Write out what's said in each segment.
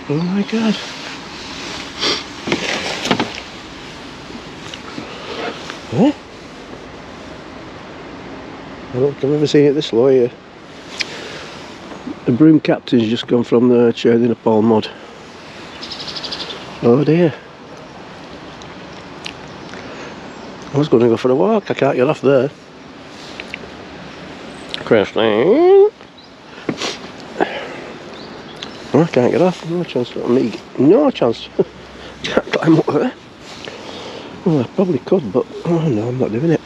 Oh my god. Huh? I don't think I've ever seen it this low here. The broom captain's just gone from the churning up all mud. Oh dear. I was going to go for a walk, I can't get off there. Christine. Oh, I can't get off, no chance for me. No chance. Can't climb up there. Well, I probably could, but oh no, I'm not doing it.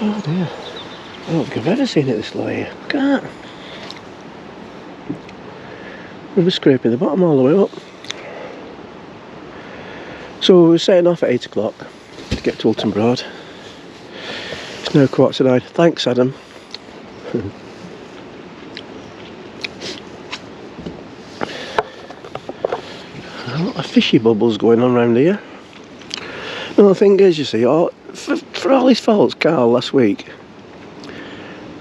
Oh dear. I don't think I've ever seen it this low here. Can't. We'll be scraping the bottom all the way up. So we're setting off at 8 o'clock to get to Oulton Broad. It's now 9:15. Thanks, Adam. A lot of fishy bubbles going on around here. No, the thing is, you see, for all his faults, Carl, last week,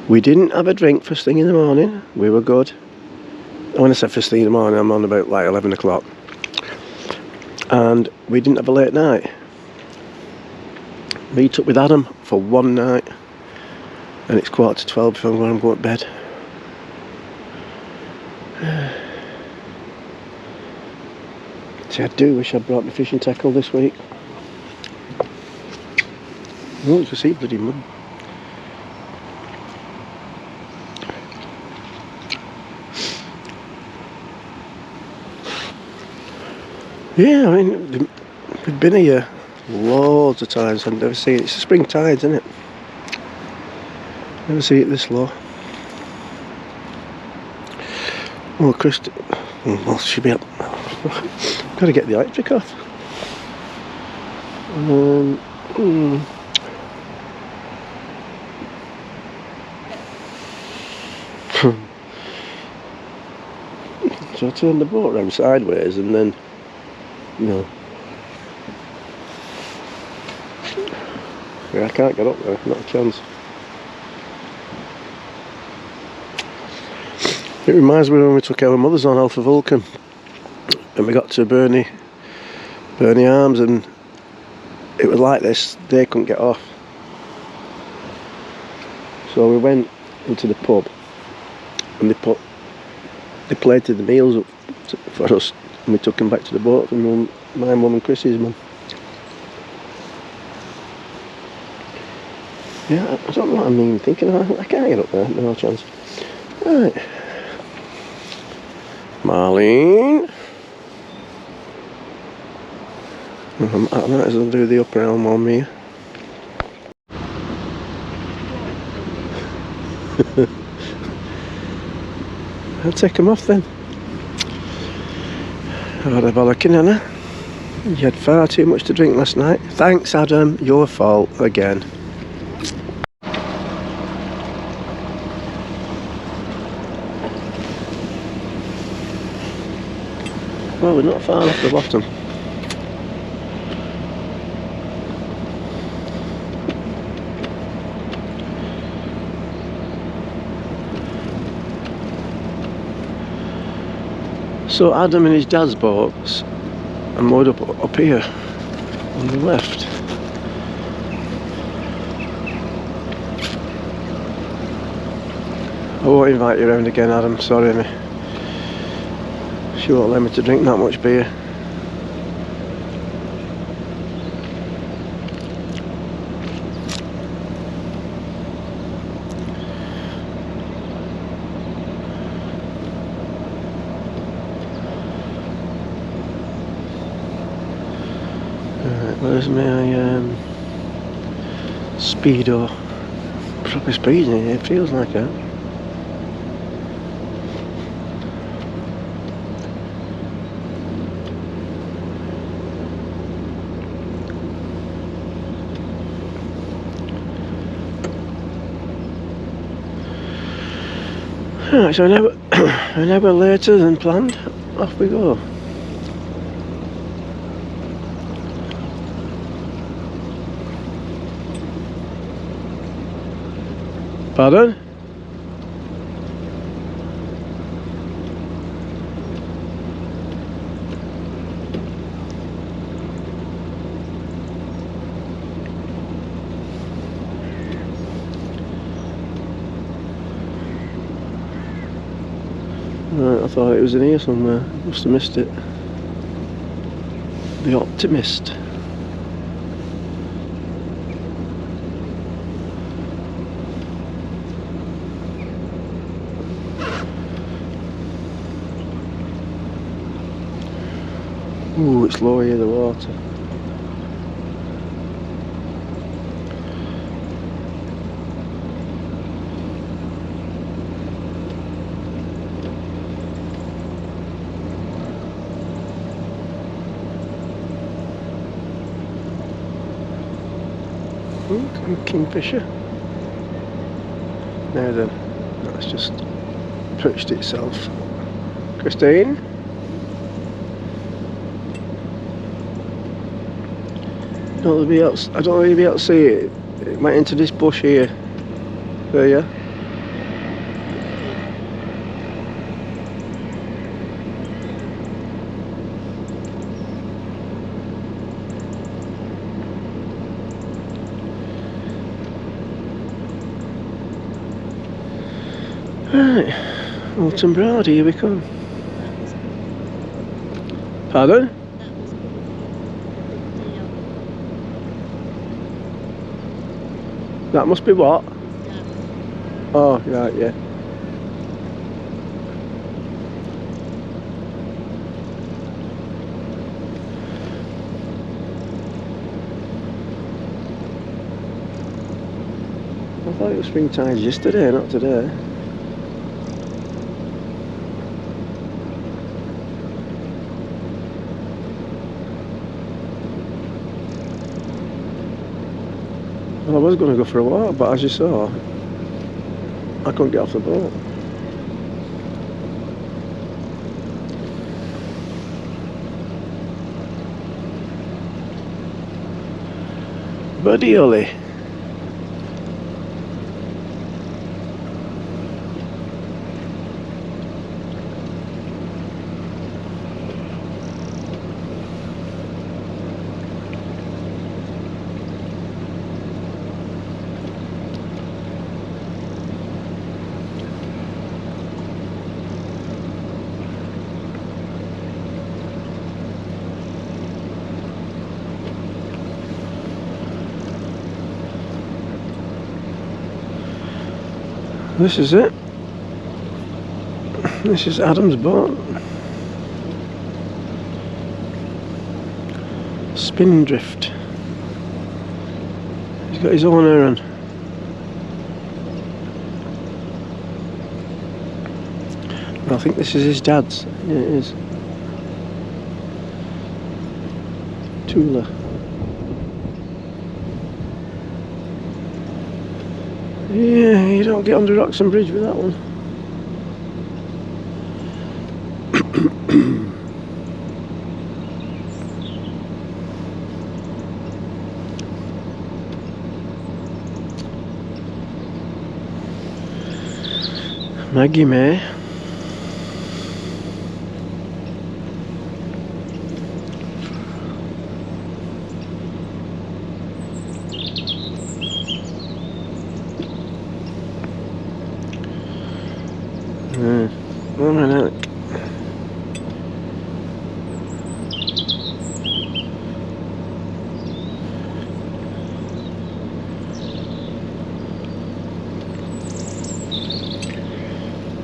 we didn't have a drink first thing in the morning. We were good. When I say first thing in the morning, I'm on about like 11 o'clock. And we didn't have a late night. Meet up with Adam for one night, and it's 11:45 before I'm going to bed. See, I do wish I'd brought my fishing tackle this week. Oh, you can see bloody mud. Yeah, I mean, we've been here loads of times and never seen it. It's the spring tides, isn't it? Never see it this low. Oh, Christ. Well, she'll be up. Got to get the electric off. So I turned the boat around sideways and then, you know, yeah, I can't get up there, not a chance. It reminds me when we took our mothers on Alpha Vulcan and we got to Burney Arms, and it was like this, they couldn't get off. So we went into the pub and they plated the meals up for us, and we took them back to the boat from my mum and Chrissy's mum. Yeah, I don't know what I'm even thinking of. I can't get up there, no chance. Right. Marlene. I might as well do the upper elm on me. I'll take them off then. What a bollocking, Anna. You had far too much to drink last night. Thanks, Adam. Your fault again. Well, we're not far off the bottom. So Adam and his dad's boats are moored up here on the left. I won't invite you around again, Adam, sorry me. She won't let me to drink that much beer. Where's my speedo? Proper speeding, it feels like that. Right, so an hour later than planned, off we go. Pardon? Right, I thought it was in here somewhere. Must have missed it. The Optimist. Ooh, it's low here, the water. Kingfisher. Now then, that's just perched itself. Christine? I don't know if you'll be able to see it. It went into this bush here. There, yeah? Right, Oulton Broad, here we come. Pardon? That must be what? Oh, right, yeah. I thought it was spring tide yesterday, not today. Well, I was going to go for a walk, but as you saw, I couldn't get off the boat. Buddy Ollie. This is it. This is Adam's boat. Spindrift. He's got his own errand. I think this is his dad's. Yeah, it is. Tula. Yeah, you don't get under Roxham Bridge with that one. Maggie May.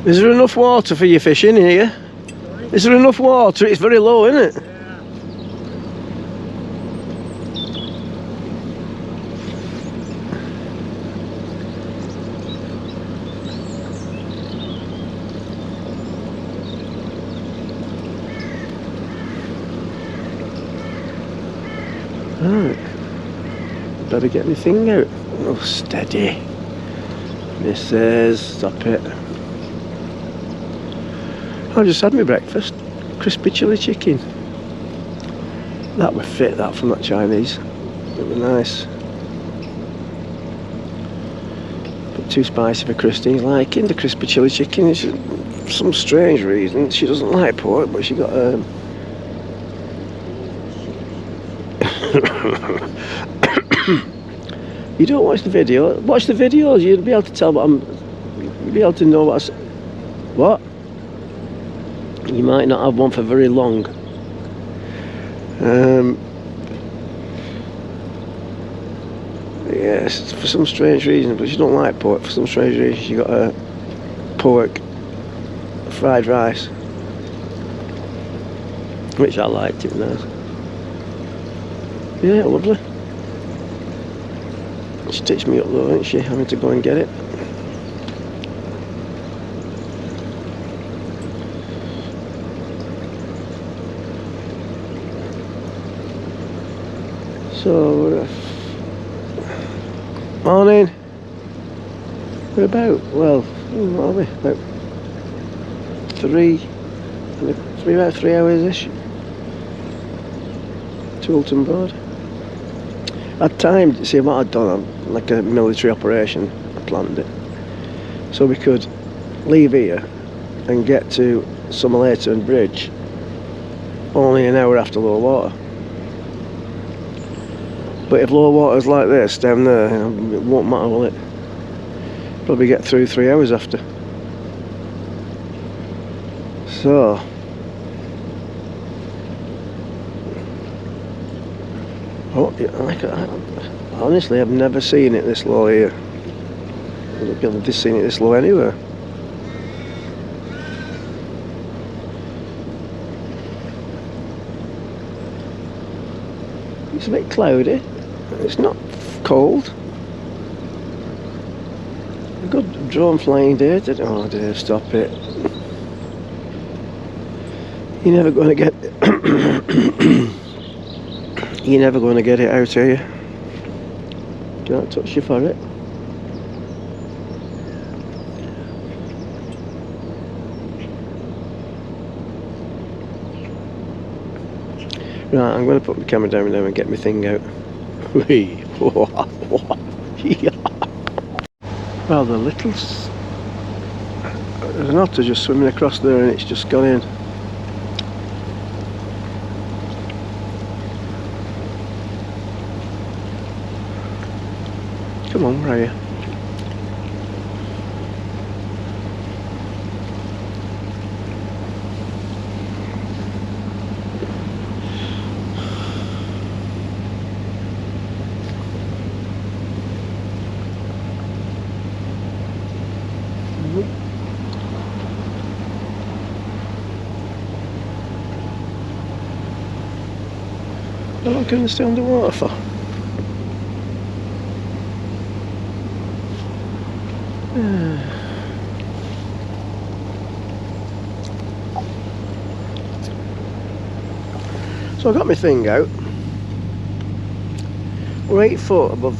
Is there enough water for your fishing here? Is there enough water? It's very low, isn't it? Right. Better get my thing out. Oh, steady. Missus, stop it. I just had my breakfast. Crispy chili chicken. That would fit, that from that Chinese. It was nice. But too spicy for Christine's liking. The crispy chili chicken is for some strange reason. She doesn't like pork, but she got You don't watch the video. Watch the videos. You'll be able to tell what I'm. You'll be able to know what I. What? You might not have one for very long. Yes, for some strange reason, but you don't like pork. For some strange reason, you got a pork fried rice, which I liked. It was nice. Yeah, lovely. She stitched me up though, isn't she? Having to go and get it. So, morning. We're about, well, what are we? About about 3 hours-ish to Oulton Broad. I'd timed, see what I'd done, like a military operation, I planned it. So we could leave here and get to Somerleyton Bridge only an hour after low water. But if low water's like this down there, it won't matter, will it? Probably get through 3 hours after. So honestly, I've never seen it this low here. I've just seen it this low anywhere. It's a bit cloudy. It's not cold. A good drone flying day. Oh dear, stop it. You're never going to get you're never going to get it out, are you? Can't touch you for it. Right, I'm going to put my camera down now and get my thing out. Well, the little... There's an otter just swimming across there and it's just gone in. Come on, where are you? How long can I stay underwater for? So I got my thing out. We're 8 foot above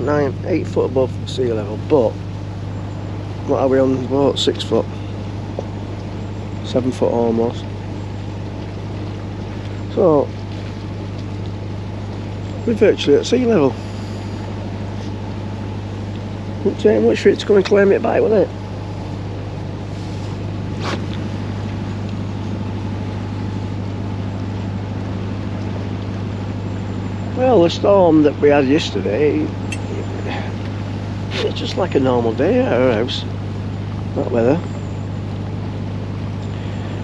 8 foot above sea level, but what are we on the boat? 6 foot, 7 foot almost. So we're virtually at sea level. Wouldn't take much for it to come and claim it back, will it? Well, the storm that we had yesterday, it's just like a normal day at our house. That weather.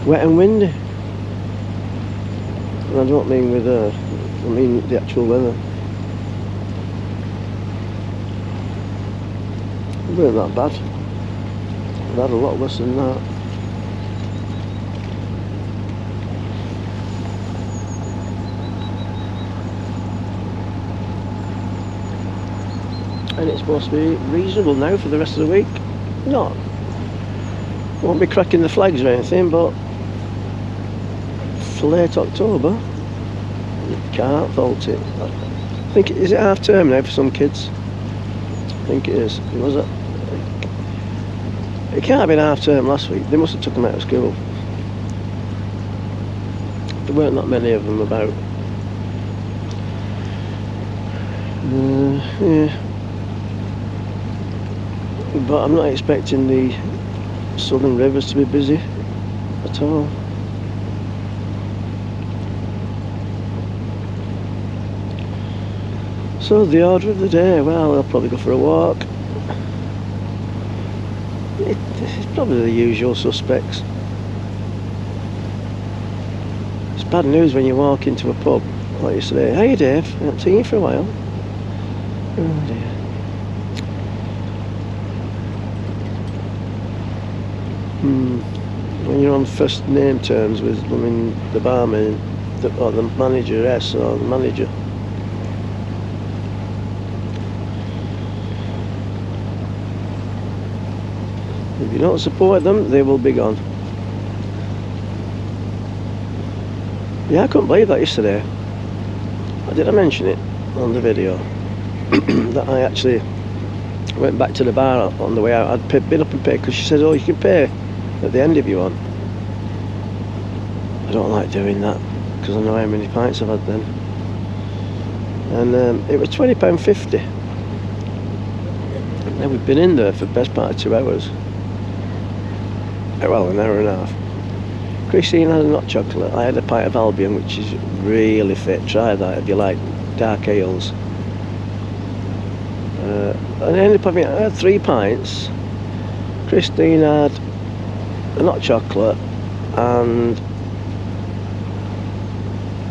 Wet and windy. And I don't mean with I mean the actual weather. It wasn't that bad. I've had a lot worse than that. And it's supposed to be reasonable now for the rest of the week. Not, won't be cracking the flags or anything, but for late October, you can't fault it. I think, is it half term now for some kids? I think it is. Was it? It can't have been half term last week. They must have took them out of school. There weren't that many of them about. Yeah. But I'm not expecting the southern rivers to be busy at all. So the order of the day, well, I'll probably go for a walk. It's probably the usual suspects. bad news when you walk into a pub like yesterday. Hey Dave, I haven't seen you for a while. Oh dear. When you're on first name terms with, I mean, the barman, or the manageress, or the manager. If you don't support them, they will be gone. Yeah, I couldn't believe that yesterday. Did I mention it on the video? That I actually went back to the bar on the way out. I'd been up and paid, because she said, oh, you can pay at the end if you want. I don't like doing that, because I know how many pints I've had then. And it was £20.50. Now we've been in there for the best part of 2 hours. Well, an hour and a half. Christine had a hot chocolate. I had a pint of Albion, which is really fit. Try that if you like dark ales. And I ended up having, I had 3 pints. Christine had a hot chocolate and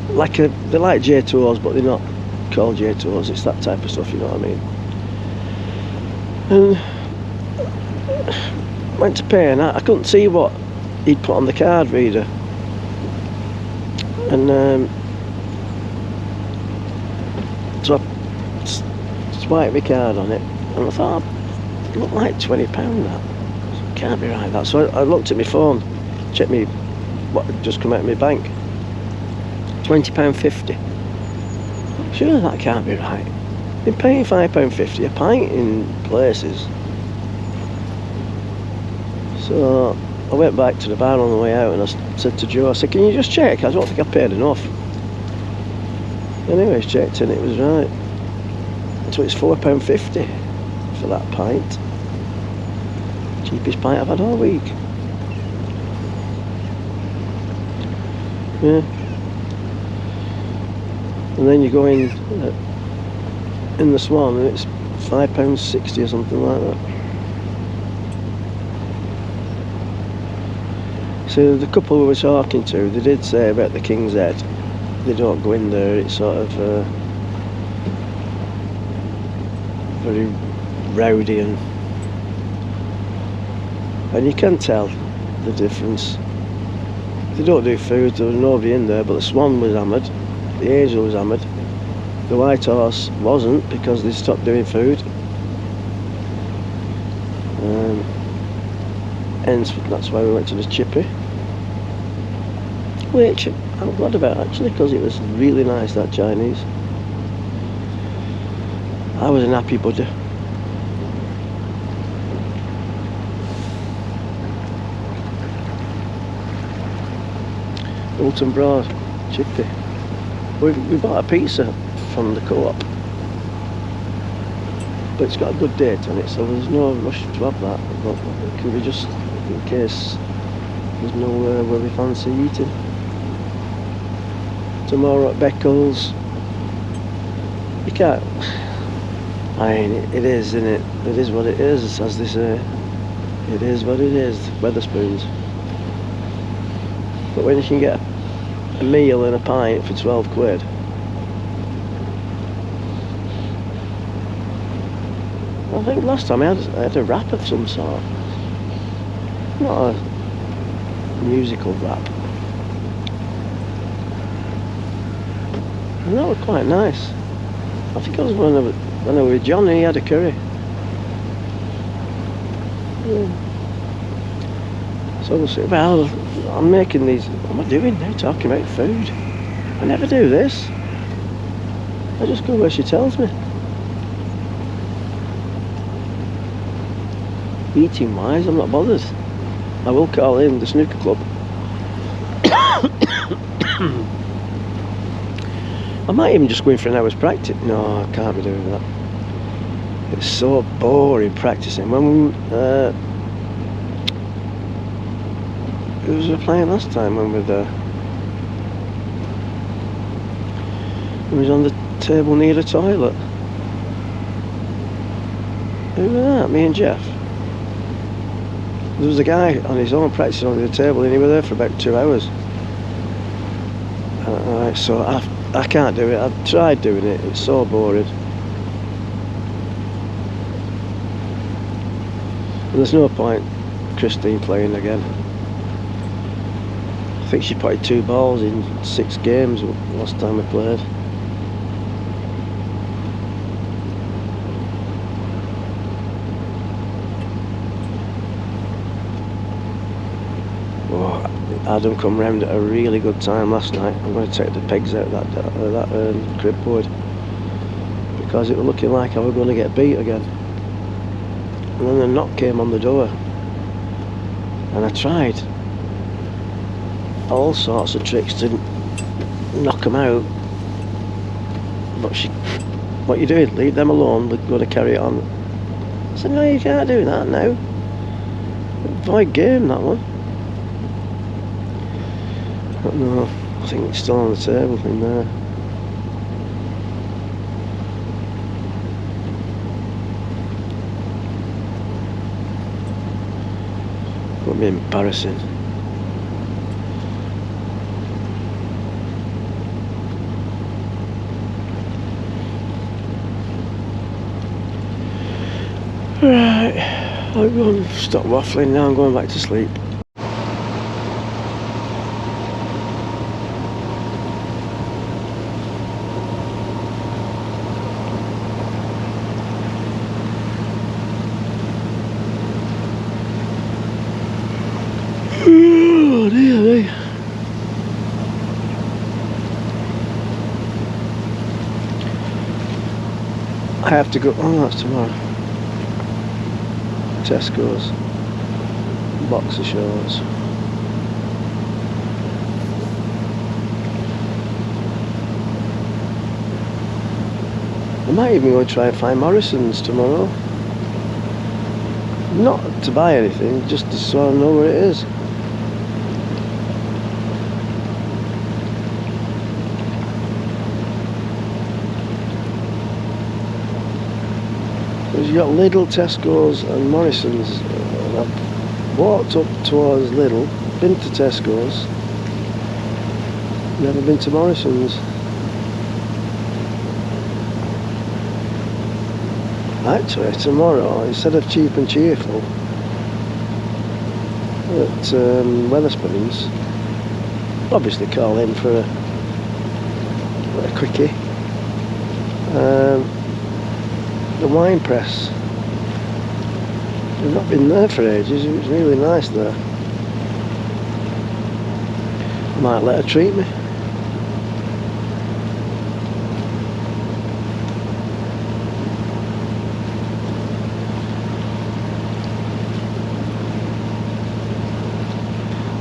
they're like J2Os, but they're not called J2Os. It's that type of stuff, you know what I mean. And went to pay, and I couldn't see what he'd put on the card reader. And so I swiped my card on it, and I thought, it looked like £20 that. It can't be right, that. So I looked at my phone, checked me what had just come out of my bank. £20.50. Sure, that can't be right. I've been paying £5.50 a pint in places. So I went back to the bar on the way out, and I said to Joe, I said, can you just check? I don't think I paid enough. Anyways, checked and it was right. So it's £4.50 for that pint. Cheapest pint I've had all week. Yeah. And then you go in the Swan, and it's £5.60 or something like that. So the couple we were talking to, they did say about the King's Head, they don't go in there. It's sort of very rowdy, and you can tell the difference. They don't do food, there was nobody in there, but the Swan was hammered, the Angel was hammered, the White Horse wasn't, because they stopped doing food. Hence, that's why we went to the Chippy, which I'm glad about actually, because it was really nice, that Chinese. I was an happy buddy. Oulton Broad, Chippy. We bought a pizza from the co-op, but it's got a good date on it, so there's no rush to have that. But it can be just in case there's nowhere where we fancy eating. Tomorrow at Beccles. You can't. I mean, it is, isn't it? It is what it is, as they say. It is what it is. Wetherspoons. But when you can get a meal and a pint for 12 quid. I think last time I had a wrap of some sort. Not a musical wrap. And that was quite nice. I think it was when I was with John, and he had a curry. Yeah. So we'll see. Well, I'm making these. What am I doing now? Talking about food. I never do this. I just go where she tells me. Eating wise, I'm not bothered. I will call in the snooker club. I might even just go in for an hour's practice. No, I can't be doing that. It's so boring practicing. When who was we playing last time when we were there? It was on the table near the toilet. Who was that? Me and Jeff. There was a guy on his own practicing on the table, and he was there for about 2 hours. Alright, so I can't do it. I've tried doing it, it's so boring. And there's no point Christine playing again. I think she played 2 balls in 6 games last time we played. Adam come round at a really good time last night. I'm going to take the pegs out of that crib board because it was looking like I was going to get beat again. And then the knock came on the door, and I tried all sorts of tricks to knock them out. But what you doing? Leave them alone. We're going to carry it on. I said, no, you can't do that now. Void game, that one. But no, I think it's still on the table in there. Would be embarrassing. Right, I'll go and stop waffling now. I'm going back to sleep. Oh dear me. I have to go. Oh, that's tomorrow. Tesco's, boxer shorts. I might even go try and find Morrison's tomorrow. Not to buy anything, just to sort of know where it is. You got Lidl, Tesco's and Morrison's. I've walked up towards Lidl, been to Tesco's, never been to Morrison's. Actually, tomorrow, instead of Cheap and Cheerful at Wetherspoons, obviously call in for a quickie. The wine press. We've not been there for ages. It was really nice there. I might let her treat me.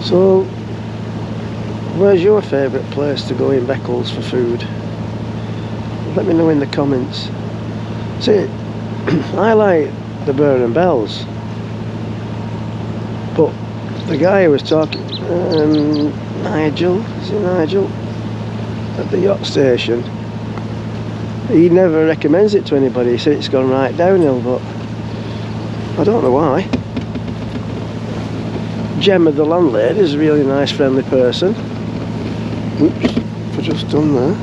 So, where's your favourite place to go in Beccles for food? Let me know in the comments. See, I like the Burn and Bells, but the guy who was talking, Nigel, is it Nigel, at the yacht station, he never recommends it to anybody. He said it's gone right downhill, but I don't know why. Gemma, the landlady, is a really nice, friendly person. Oops, I've just done there.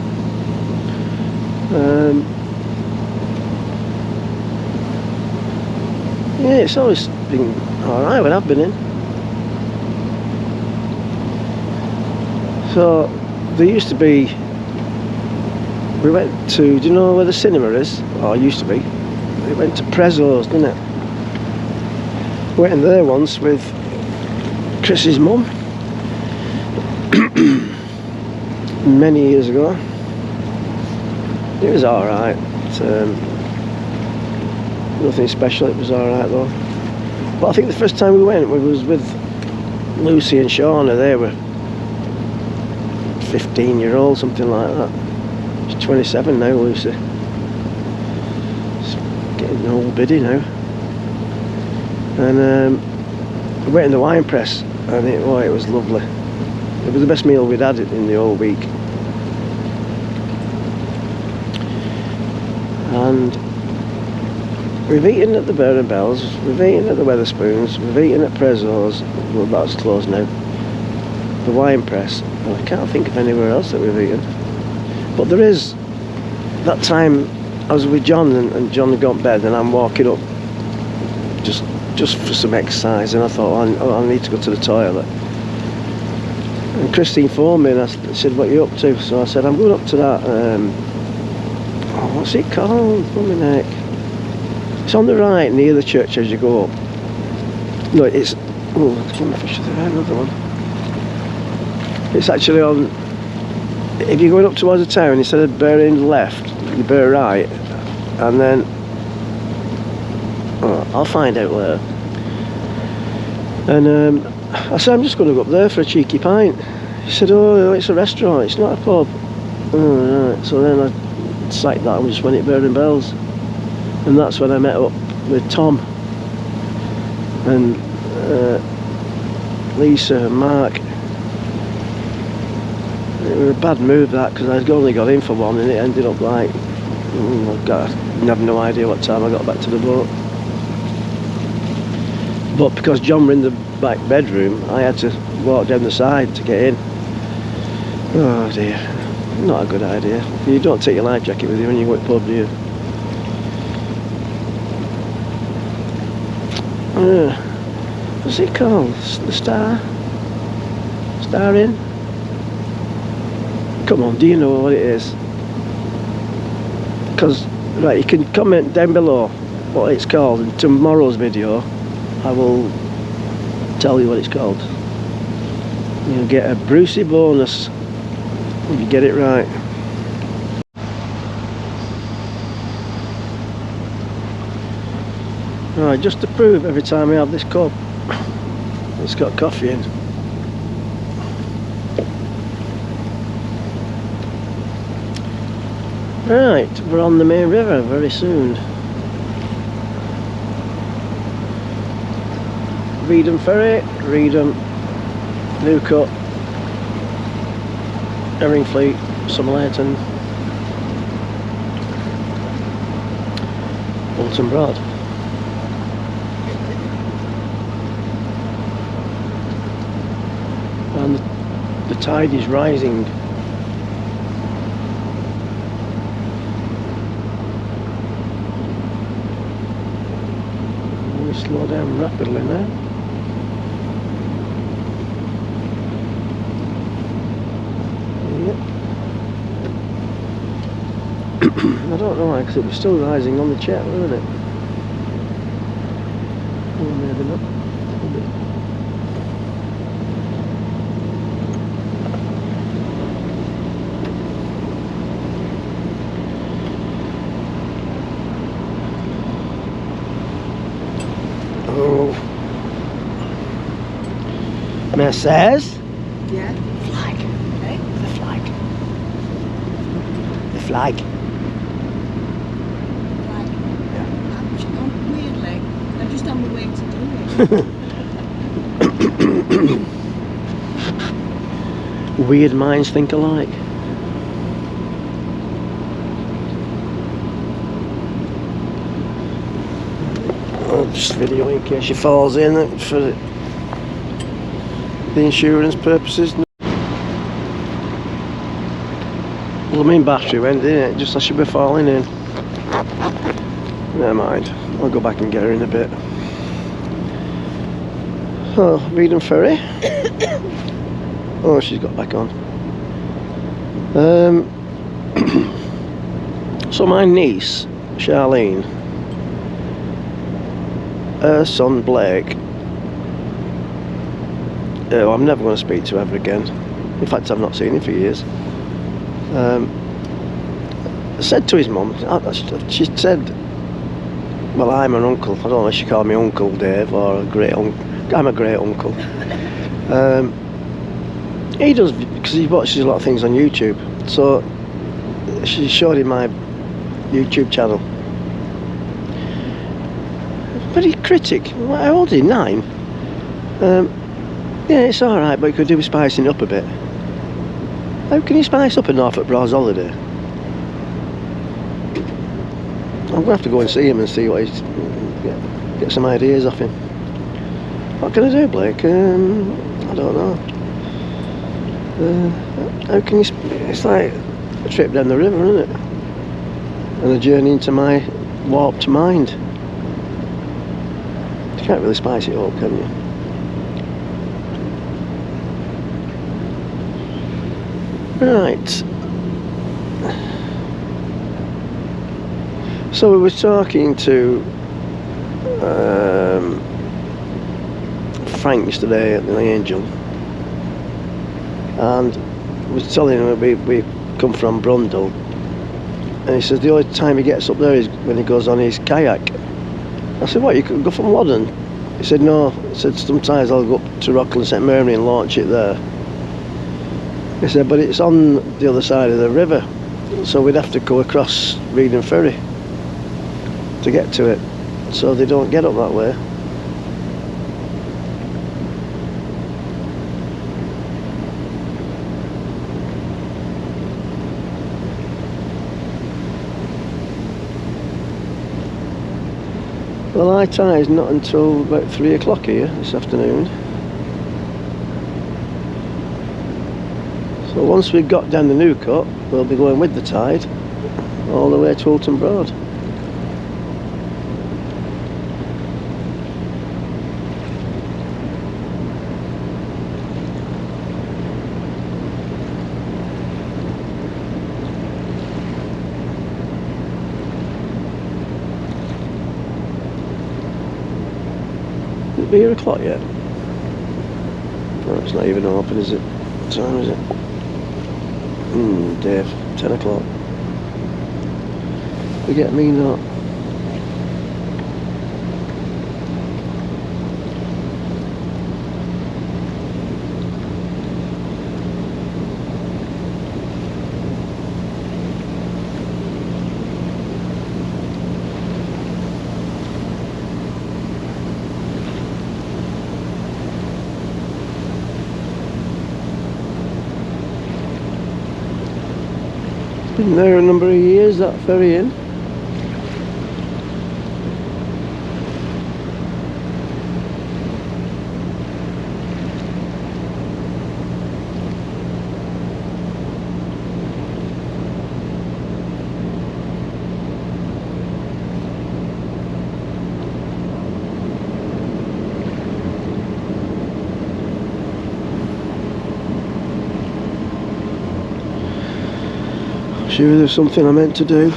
Yeah, it's always been alright when I've been in. So, there used to be, we went to, do you know where the cinema is? Or used to be. We went to Prezzo's, didn't it? Went in there once with Chris's mum. Many years ago. It was alright. Nothing special, it was alright though. But I think the first time we went, we was with Lucy and Shauna. They were 15-year-old, something like that. She's 27 now, Lucy. It's getting an old biddy now. And we went in the wine press, and it was lovely. It was the best meal we'd had in the whole week. And we've eaten at the Burn and Bells, we've eaten at the Wetherspoons, we've eaten at Prezzo's. Well, that's closed now. the wine press, and I can't think of anywhere else that we've eaten. But there is, that time I was with John, and John had gone to bed, and I'm walking up just for some exercise, and I thought, I need to go to the toilet. And Christine phoned me and I said, what are you up to? So I said, I'm going up to that, what's it called? On my neck. It's on the right, near the church as you go up. No, it's, another one. It's actually on, if you're going up towards the town, instead of bearing left, you bear right, and then, I'll find out later. And I said, I'm just going to go up there for a cheeky pint. He said, oh, it's a restaurant, it's not a pub. Oh, right. So then I sacked that and just went at Burning Bells. And that's when I met up with Tom and Lisa and Mark. It was a bad move that, because I'd only got in for one, and it ended up like, I have no idea what time I got back to the boat. But because John were in the back bedroom, I had to walk down the side to get in. Oh dear, not a good idea. You don't take your life jacket with you when you go to the pub, do you? What's it called? The Star? Star Inn? Come on, do you know what it is? Because, right, you can comment down below what it's called. In tomorrow's video, I will tell you what it's called. You'll get a Brucey bonus if you get it right. Right, just to prove every time I have this cup, it's got coffee in. Right, we're on the main river very soon. Reedham Ferry, Reedham, Newcut, Herringfleet, Somerleyton, Oulton Broad. And the tide is rising. We slow down rapidly now. I don't know why, because it was still rising on the chat, wasn't it? Oh, maybe not. Oh. Mrs. Yeah? Flag. Eh? The flag. The flag. Like, Yeah. weirdly, I'm just on my way to do it. Weird minds think alike. I'll just video in case she falls in for the insurance purposes. Well, the main battery went, didn't it? Just as she be falling in. Never mind. I'll go back and get her in a bit. Oh, Reedham Ferry. Oh, she's got back on. So my niece, Charlene, her son Blake, I'm never going to speak to ever again. In fact, I've not seen him for years. Said to his mum, she said, well, I'm an uncle. I don't know if she called me Uncle Dave or a great uncle. I'm a great uncle. He does, because he watches a lot of things on YouTube. So she showed him my YouTube channel. Very critic. How old is he? 9? Yeah, it's alright, but you could do with spicing it up a bit. How can you spice up a Norfolk Broad's holiday? I'm going to have to go and see him and see what he's... get some ideas off him. What can I do, Blake? I don't know. How can you? It's like a trip down the river, isn't it? And a journey into my warped mind. You can't really spice it up, can you? Right. So we were talking to Frank yesterday at the Angel, and was telling him we come from Brundle, and he says the only time he gets up there is when he goes on his kayak. I said, what, you could go from Loddon? He said, no. He said, sometimes I'll go up to Rockland St Mary and launch it there. He said, but it's on the other side of the river, so we'd have to go across Reading Ferry to get to it, so they don't get up that way. Well, high tide's not until about 3 o'clock here this afternoon. So once we've got down the new cut, we'll be going with the tide all the way to Oulton Broad. It'll be 8 o'clock yet. No, it's not even open, is it? What time is it? Dave, 10 o'clock. Forget me not. Been there a number of years, that ferry inn. Sure, there's something I meant to do.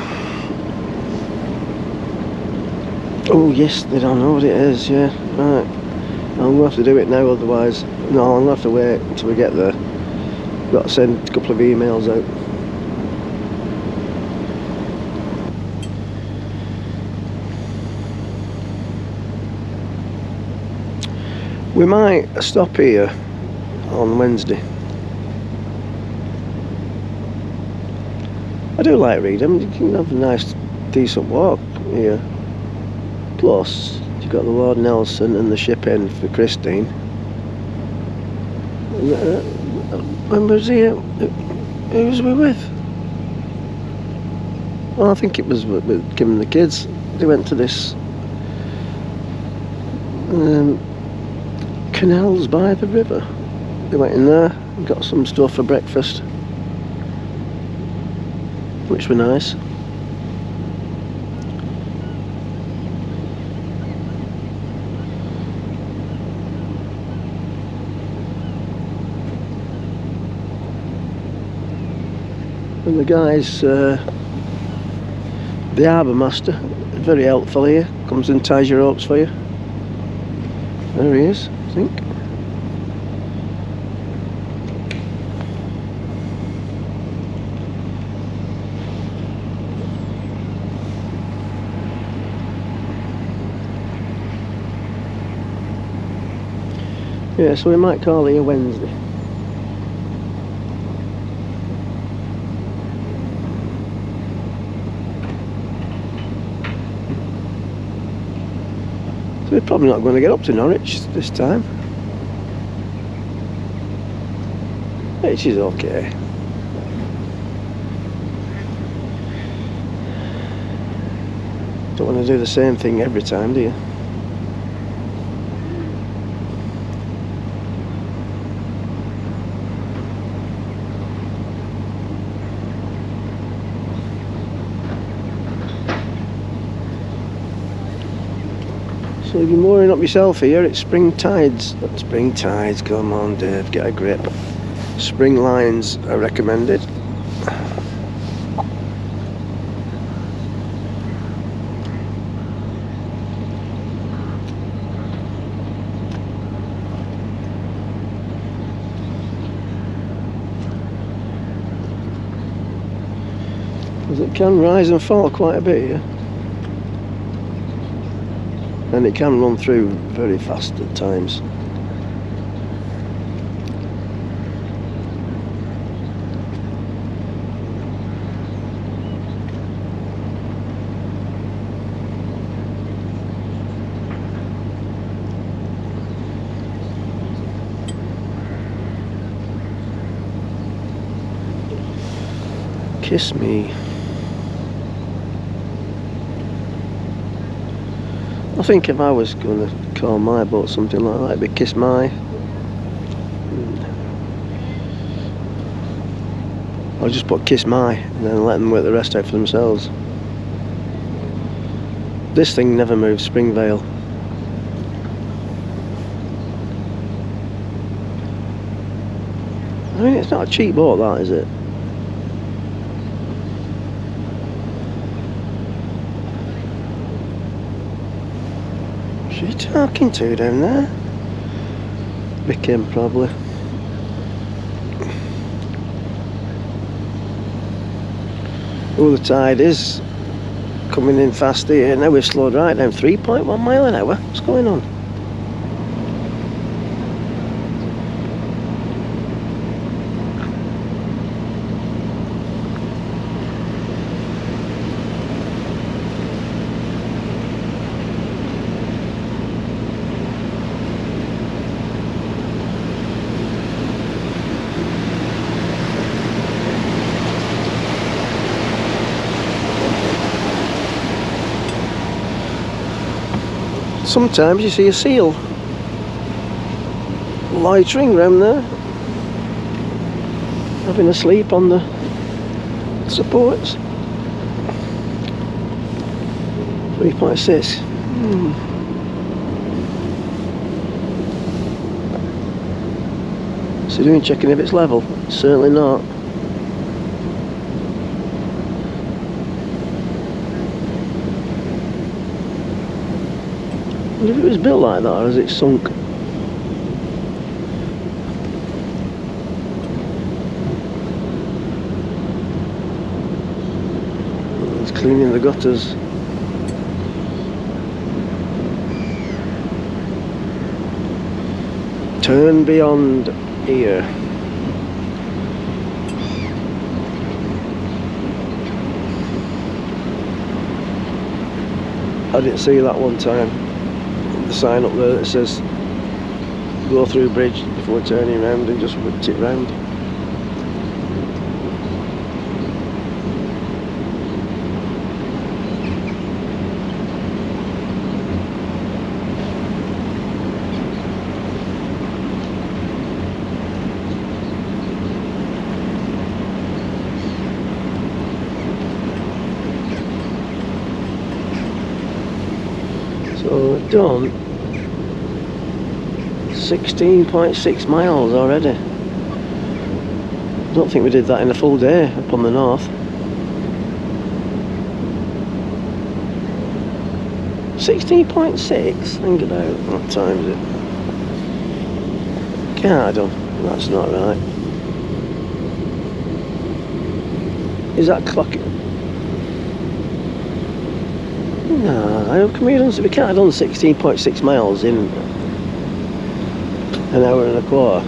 Oh yes, they don't know what it is. Yeah, right. I'm gonna have to do it now, otherwise. No, I'm gonna have to wait until we get there. Got to send a couple of emails out. We might stop here on Wednesday. I do like Reading. You can have a nice, decent walk here. Plus, you've got the Lord Nelson and the ship end for Christine. When was he? Who was we with? Well, I think it was with Kim and the kids. They went to this canals by the river. They went in there and got some stuff for breakfast, which were nice. And the guys, the harbour master, very helpful here, comes and ties your ropes for you. There he is, I think. Yeah, so we might call it a Wednesday. So we're probably not going to get up to Norwich this time. Which is okay. Don't want to do the same thing every time, do you? So you've been mooring up yourself here, it's spring tides. Spring tides, come on Dave, get a grip. Spring lines are recommended. Because it can rise and fall quite a bit here. And it can run through very fast at times. Kiss me. I think if I was going to call my boat something like that, it'd be Kiss My. I'll just put Kiss My and then let them work the rest out for themselves. This thing never moves, Springvale. I mean, it's not a cheap boat, that, is it? Who's he talking to down there? Vicky, probably. Oh, the tide is coming in fast here. Now we've slowed right down, 3.1 mile an hour. What's going on? Sometimes you see a seal loitering round there, having a sleep on the supports. 3.6. So doing checking if it's level? Certainly not. I wonder if it was built like that or has it sunk? It's cleaning the gutters. Turn beyond here. I didn't see that one time. The sign up there that says go through bridge before turning round, and just whipped it round. So we've done 16.6 miles already. I don't think we did that in a full day up on the north. 16.6? Think about it. What time is it? Cardon. That's not right. Is that clocking? No, how come we can't have done 16.6 miles in an hour and a quarter.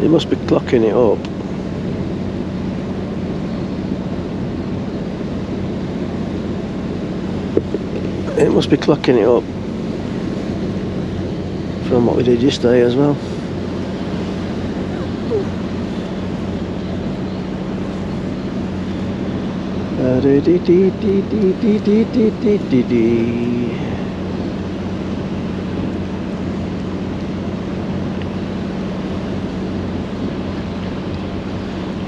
It must be clocking it up. It must be clocking it up from what we did yesterday as well.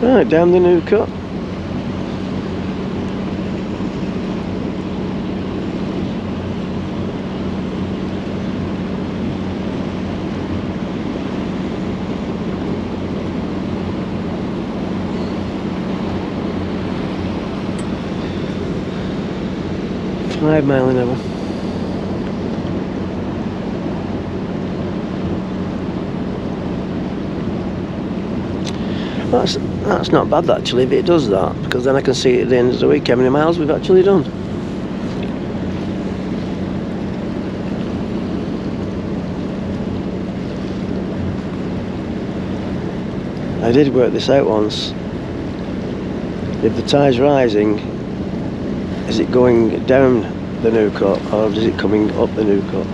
Right, down the new cut. Five mile an hour. That's not bad actually if it does that, because then I can see at the end of the week how many miles we've actually done. I did work this out once. If the tide's rising, is it going down the new cut or is it coming up the new cut?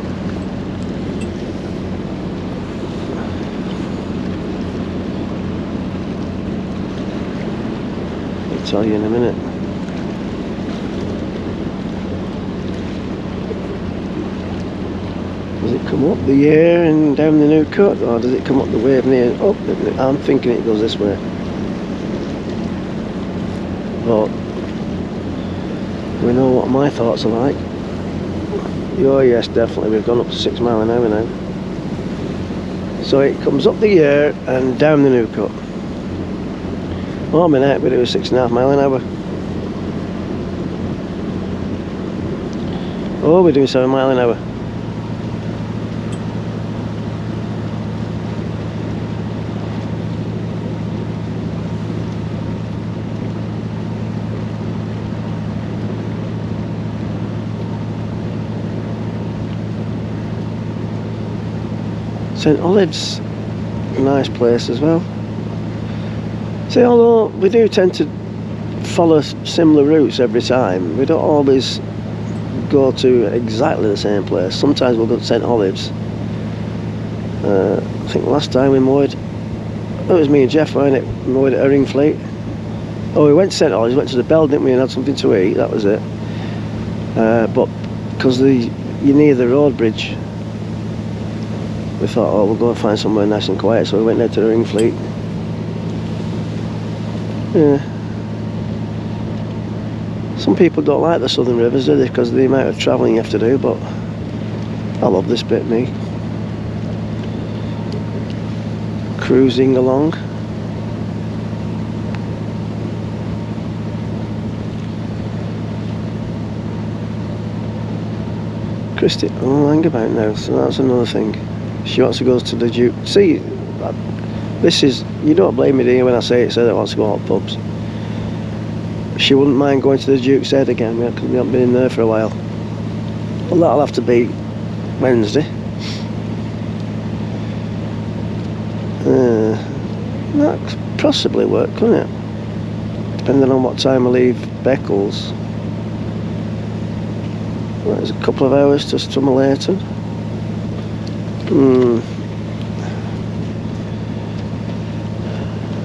I'll tell you in a minute. Does it come up the air and down the new cut, or does it come up the wave near up? I'm thinking it goes this way. But we know what my thoughts are like. Oh yes, definitely, we've gone up to 6 mile an hour now. So it comes up the air and down the new cut. Oh, I'm in out, but it was 6.5 mile an hour. Oh, we're doing 7 mile an hour. St Olive's a nice place as well. See, although we do tend to follow similar routes every time, we don't always go to exactly the same place. Sometimes we'll go to St Olive's. I think last time we mowed, it was me and Jeff, weren't it? We mowed at Fleet. Oh, we went to St Olive's, went to the Bell, didn't we, and had something to eat, that was it. But because you're near the road bridge, we thought, oh, we'll go and find somewhere nice and quiet, so we went there to the Fleet. Yeah. Some people don't like the southern rivers, do they, because of the amount of travelling you have to do, but I love this bit, me. Cruising along. Christy, oh, hang about now, so that's another thing. She wants to go to the Duke. See, this is, you don't blame me, do you, when I say it, that wants to go out pubs. She wouldn't mind going to the Duke's Head again, because we haven't been in there for a while. Well, that'll have to be Wednesday. That could possibly work, couldn't it? Depending on what time I leave Beccles. Well, there's a couple of hours to Oulton.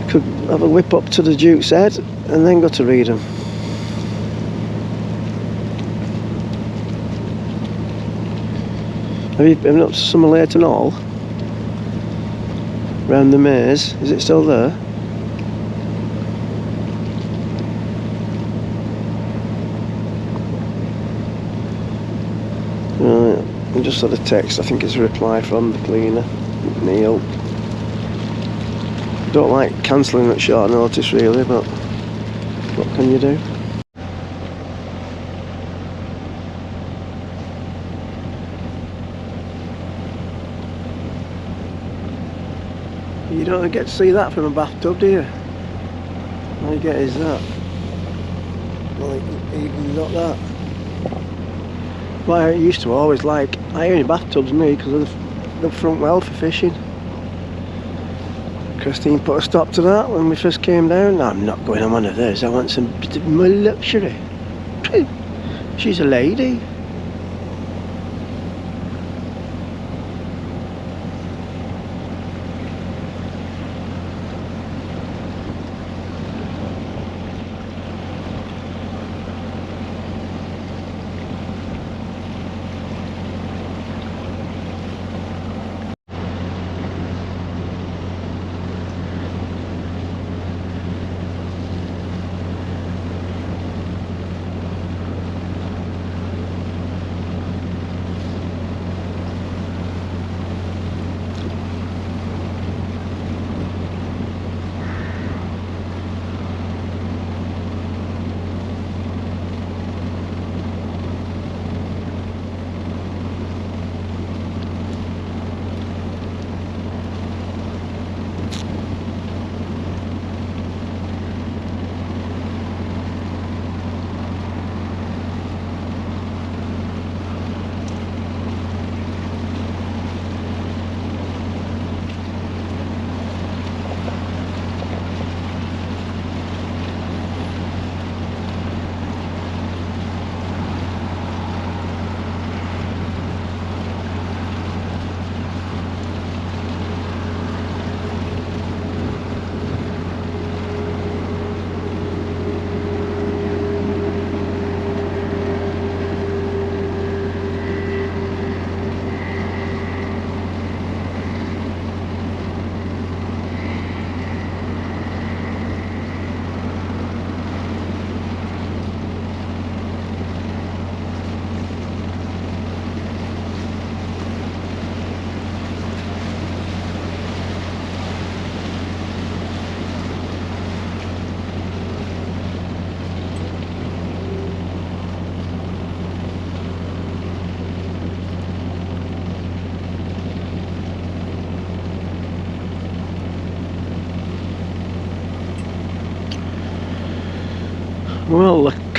Could have a whip up to the Duke's Head and then go to Reedham. Have you been up to Oulton Hall? Round the maze, is it still there? Right, I just had a text, I think it's a reply from the cleaner, Neil. Don't like cancelling at short notice really, but what can you do? You don't get to see that from a bathtub, do you? All you get is that. Well, even not that. Well, I used to always like iron bathtubs, me, because of the front well for fishing. Christine put a stop to that when we first came down. I'm not going on one of those, I want some bit of more luxury. She's a lady.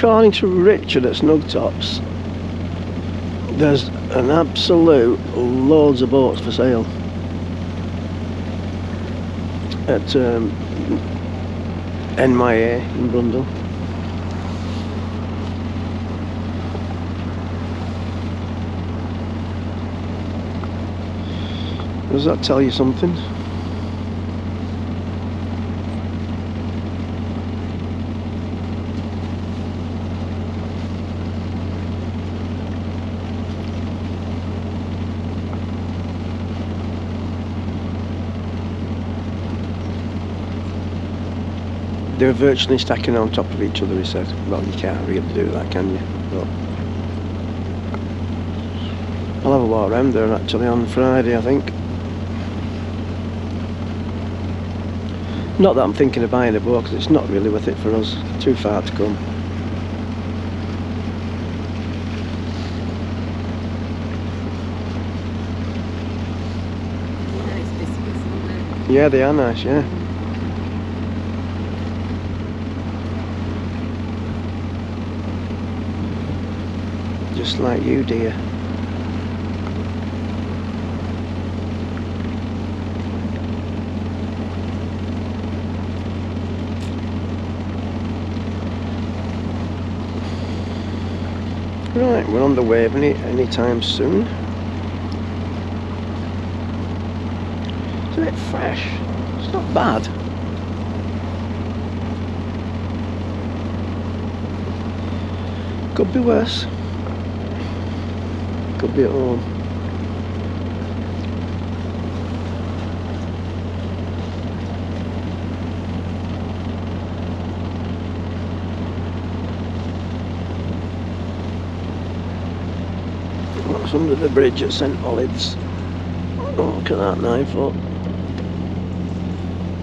according to Richard at Snugtops, there's an absolute loads of boats for sale at NYA in Brundle. Does that tell you something? They're virtually stacking on top of each other, he said. Well, you can't really do that, can you? But I'll have a walk around there actually on Friday, I think. Not that I'm thinking of buying a boat, because it's not really worth it for us. Too far to come. Nice biscuits, aren't they? Yeah, they are nice, yeah. Just like you, dear. Right, we're on the wave anytime soon. It's a bit fresh. It's not bad. Could be worse. Could be at home. What's under the bridge at St Olives? Oh, look at that 9 foot.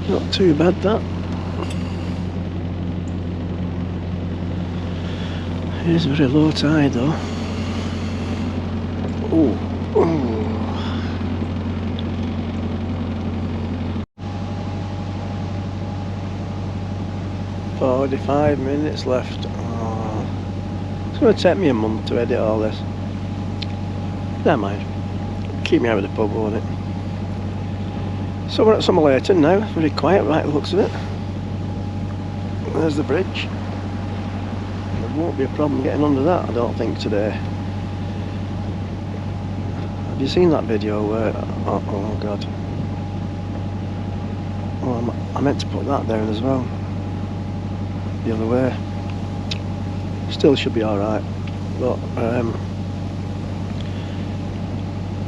Not too bad, that. It is very low tide though. Oh, 45 minutes left. Oh. It's going to take me a month to edit all this. Never mind. Keep me out of the pub, won't it? So we're at Somerleyton now. Very quiet, right, the looks of it. There's the bridge. There won't be a problem getting under that, I don't think, today. Have you seen that video where... Oh god. Oh, I meant to put that down as well. The other way. Still should be alright. But,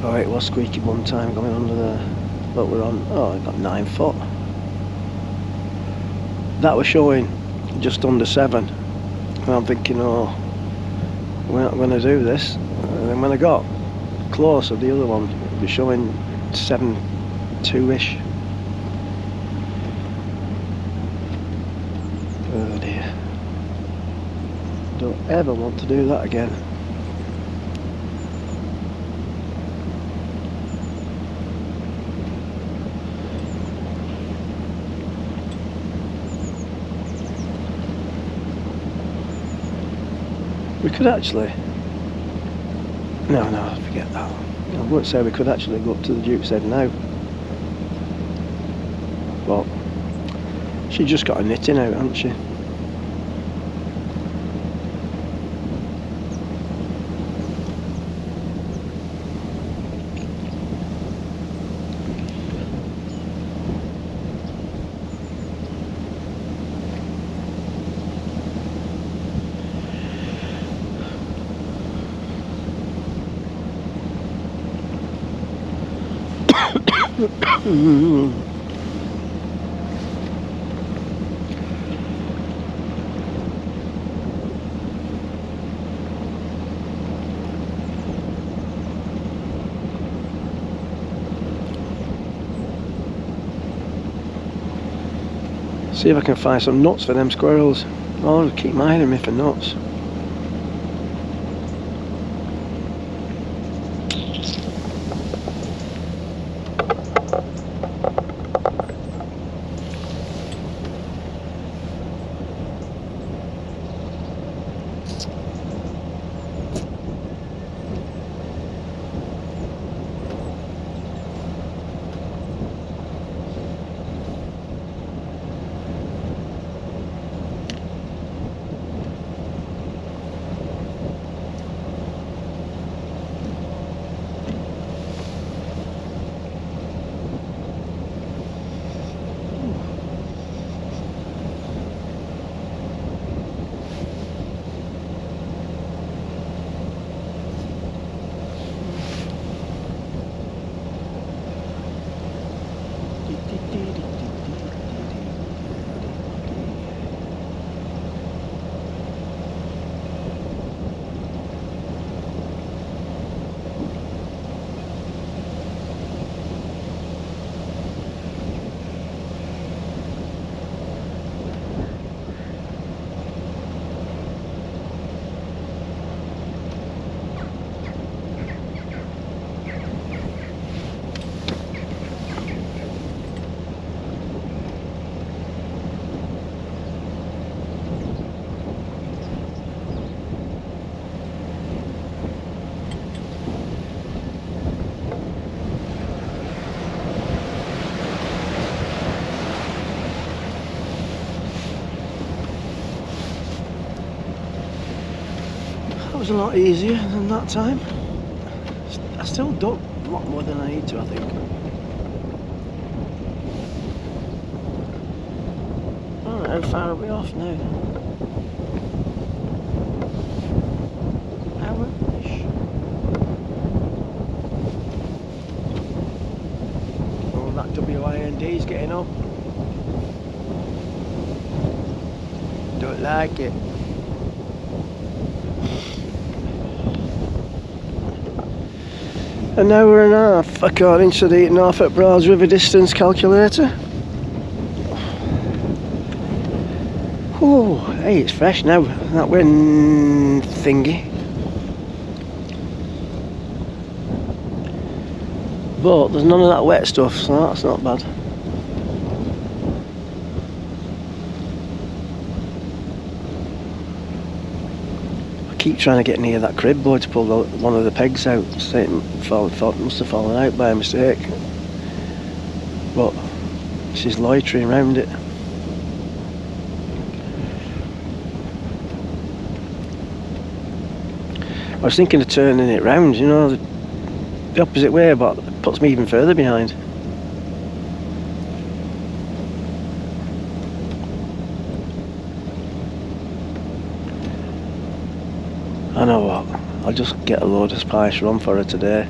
oh, it was squeaky one time going under there. But we're on... Oh, I got 9 foot. That was showing just under 7. And I'm thinking, oh, we're not going to do this. And then when I got closer, the other one was showing 7.2-ish. Oh dear. Don't ever want to do that again. We could actually... No, forget that. I wouldn't say we could actually go up to the Duke's Head now. But she just got a knitting out, hasn't she? See if I can find some nuts for them squirrels. I'll keep minding me for nuts. was a lot easier than that time. I still don't a lot more than I need to, I think. Alright, how far are we off now? Hour-ish. Oh, that WIND's getting up. Don't like it. An hour and a half, according to the Norfolk Broad's river distance calculator. Oh, hey, it's fresh now, that wind thingy. But there's none of that wet stuff, so that's not bad. I keep trying to get near that crib boy to pull one of the pegs out. So it must have fallen out by mistake. But she's loitering around it. I was thinking of turning it round, you know, the opposite way, but it puts me even further behind. I know what, I'll just get a load of spice rum for her today.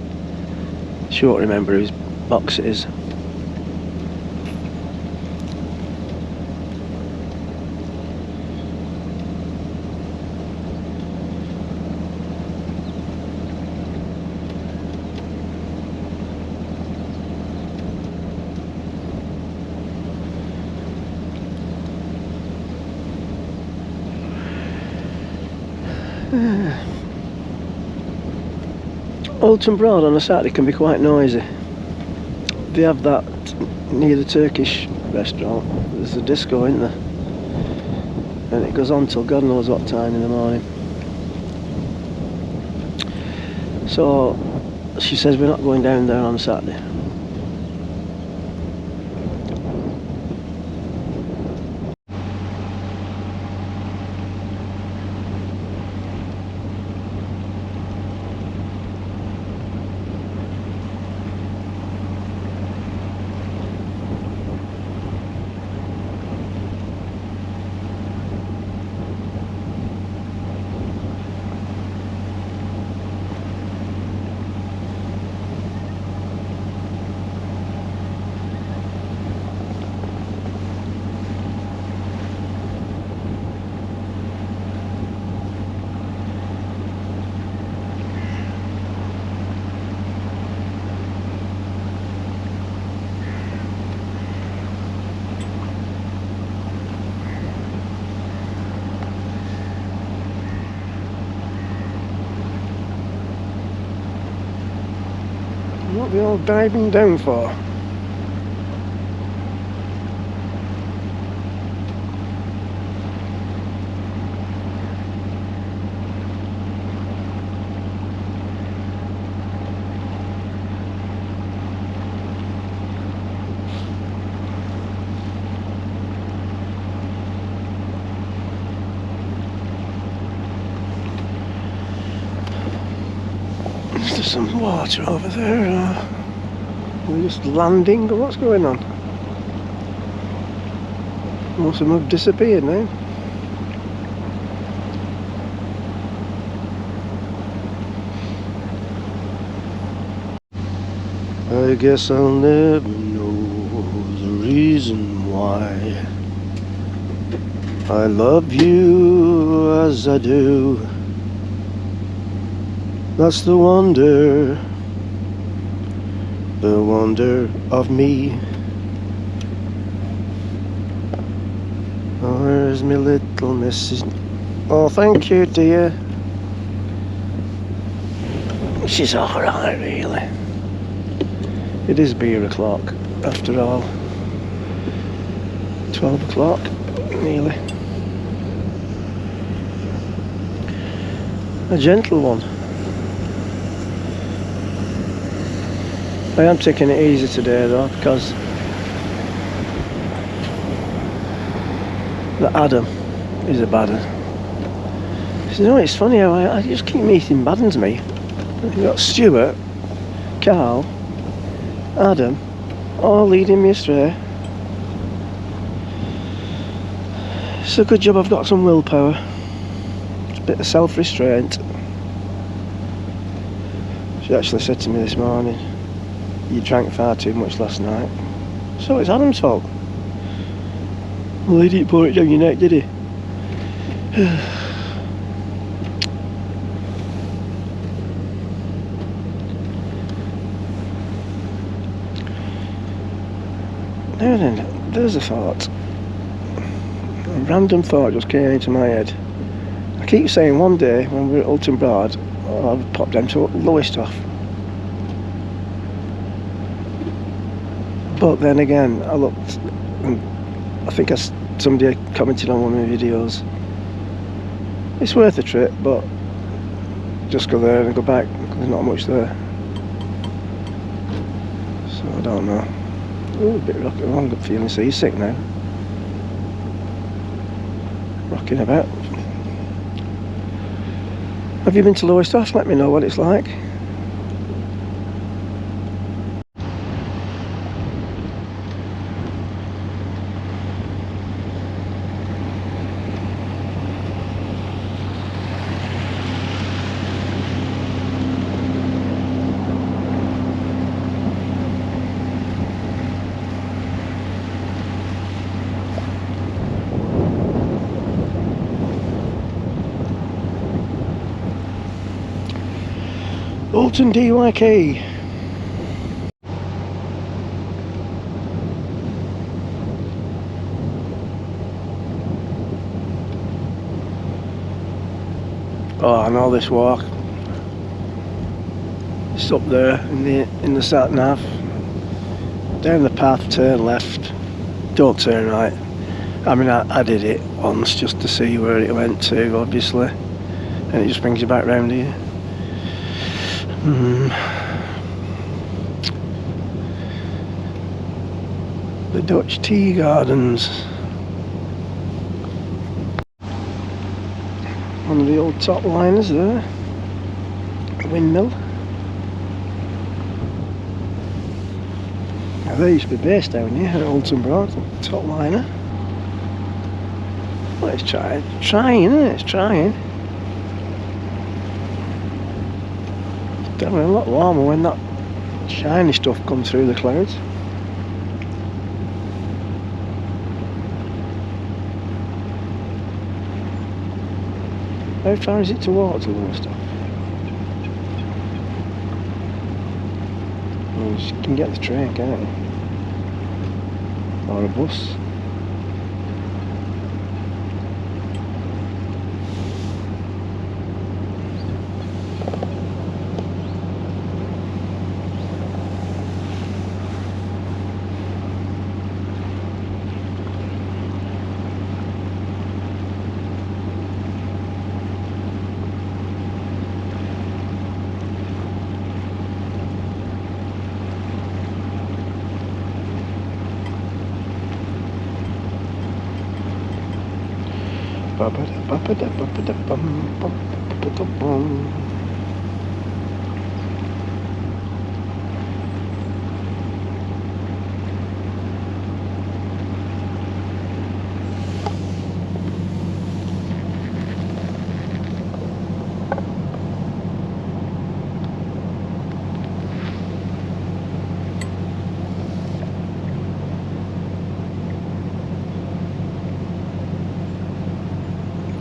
She won't remember whose box it is. Oulton Broad on a Saturday can be quite noisy. They have that near the Turkish restaurant. There's a disco, isn't there? And it goes on till God knows what time in the morning. So she says we're not going down there on Saturday. What are we all diving down for? Is there some water over there? We're just landing, or what's going on? Most of them have disappeared now. I guess I'll never know the reason why I love you as I do. That's the wonder of me. Oh, where's my little missus? Oh, thank you, dear. She's alright, really. It is beer o'clock, after all. 12 o'clock, nearly. A gentle one. I am taking it easy today though, because the Adam is a bad one. You know, it's funny how I just keep meeting bad uns, me. You've got Stuart, Carl, Adam, all leading me astray. It's a good job I've got some willpower. It's a bit of self-restraint. She actually said to me this morning, you drank far too much last night. So it's Adam's fault. Well, he didn't pour it down your neck, did he? Now then, there's a thought. A random thought just came into my head. I keep saying one day when we're at Oulton Broad, I'll pop down to Lowestoft. But then again, I looked, and I think somebody commented on one of my videos. It's worth a trip, but just go there and go back. There's not much there, so I don't know. Ooh, a bit rocking along. Good feeling seasick now. Rocking about. Have you been to Lowestoft? Let me know what it's like. Oulton DYK. Oh, I know this walk. It's up there in the sat nav. Down the path, turn left. Don't turn right. I mean, I did it once just to see where it went to, obviously, and it just brings you back round here. The Dutch tea gardens. One of the old top liners there. A windmill. Now they used to be based down here at Oulton Broad, top liner. Well, it's trying, isn't it? It's trying. Definitely a lot warmer when that shiny stuff comes through the clouds. How far is it to walk to Lowestoft? Well, you can get the train, can't you? Or a bus.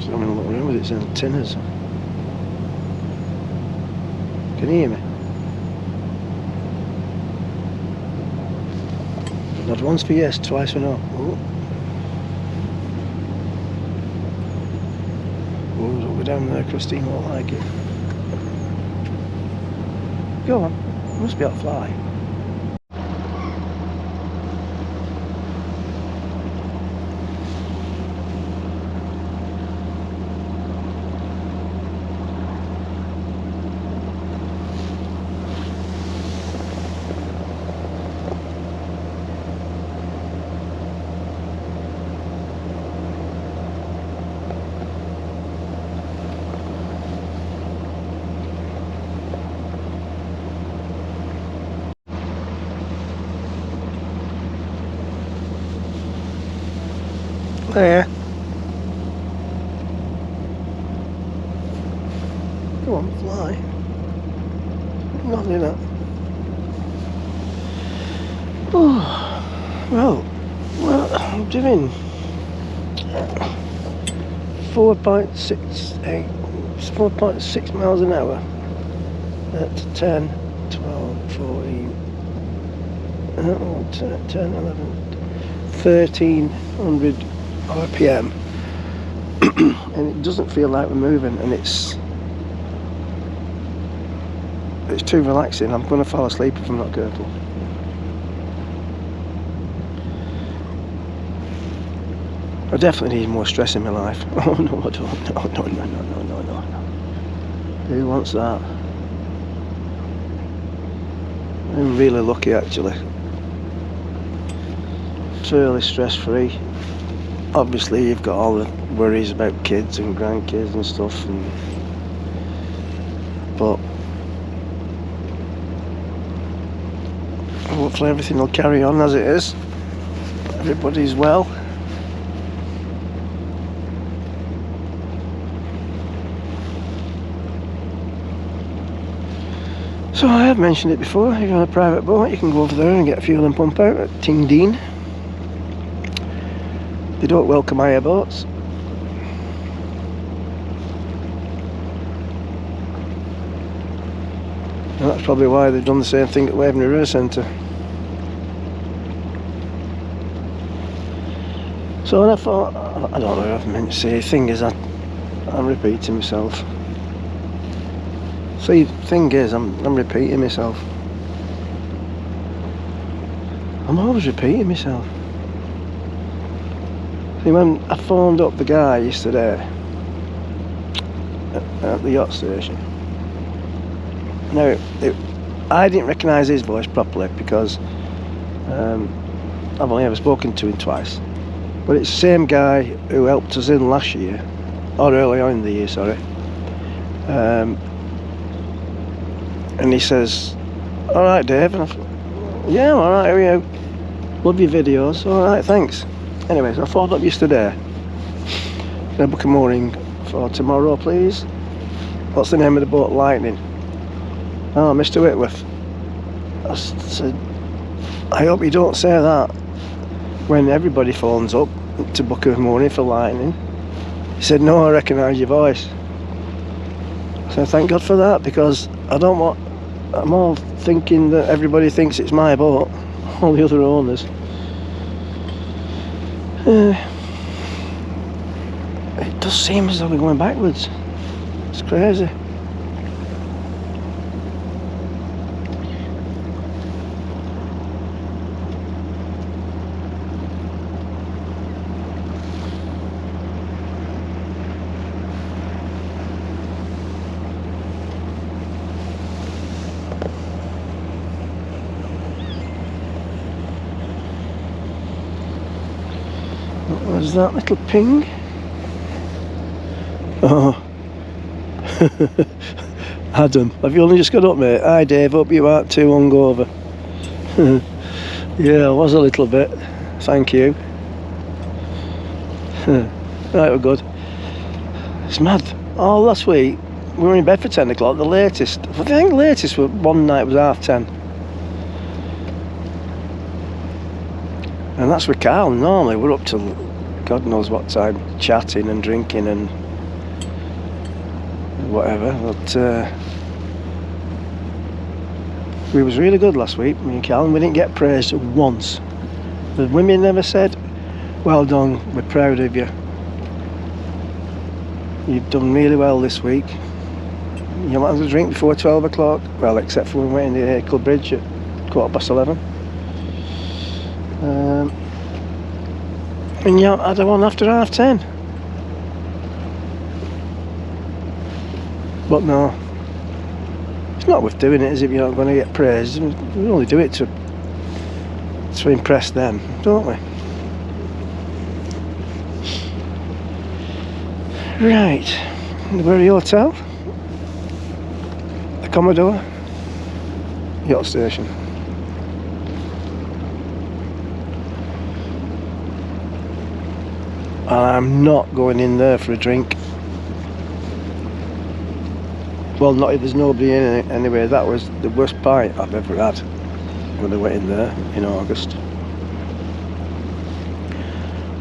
I'm going to look around with its antennas. Can you hear me? Not once for yes, twice for no. Oh, oh, over down there, Christine won't like it. Go on, must be able to fly. There. Go on, fly. Not do that. Oh, well, I'm doing 4.6 miles an hour at 10, 12, 14, 10, 11, 1300 RPM. And it doesn't feel like we're moving, and it's too relaxing. I'm going to fall asleep if I'm not careful. I definitely need more stress in my life. Oh no, I don't. No. Who wants that? I'm really lucky actually. Fairly stress free. Obviously you've got all the worries about kids and grandkids and stuff, but hopefully everything will carry on as it is. Everybody's well. So I have mentioned it before, if you're on a private boat you can go over there and get a fuel and pump out at Tingdean. They don't welcome hire boats. And that's probably why they've done the same thing at Waveney River Centre. So I thought, I don't know if I meant to say, the thing is I'm repeating myself. See, the thing is, I'm repeating myself. I'm always repeating myself. See, when I phoned up the guy yesterday at the yacht station, now I didn't recognise his voice properly because I've only ever spoken to him twice. But it's the same guy who helped us in last year, or early on in the year, sorry. And he says, "Alright Dave," and I thought, "Yeah, I'm alright, how are you? Love your videos." "Alright, thanks." Anyway, so I phoned up yesterday. "Can I book a mooring for tomorrow, please?" "What's the name of the boat?" "Lightning." "Oh, Mr. Whitworth." I said, "I hope you don't say that when everybody phones up to book a mooring for Lightning." He said, "No, I recognise your voice." So thank God for that, because I'm all thinking that everybody thinks it's my boat, all the other owners. It does seem as though we're going backwards. It's crazy. What was that little ping? Oh. Adam, have you only just got up, mate? "Hi Dave, hope you aren't too hungover." Yeah, I was a little bit. Thank you. Right, we're good. It's mad. All last week, we were in bed for 10 o'clock, the latest. I think the latest one night was 10:30. And that's with Carl. Normally we're up till God knows what time, chatting and drinking and whatever, but we was really good last week, me and Carl, and we didn't get praised once. The women never said, "Well done, we're proud of you. You've done really well this week. You want us to drink before 12 o'clock? Well, except for when we went in the Acle Bridge at 11:15. And you had one after 10:30. But no, it's not worth doing it, is it, if you're not going to get praised? We only do it to impress them, don't we? Right, the Bury Hotel, the Commodore, yacht station. and I'm not going in there for a drink. Well, not if there's nobody in it anyway. That was the worst pint I've ever had when I went in there in August.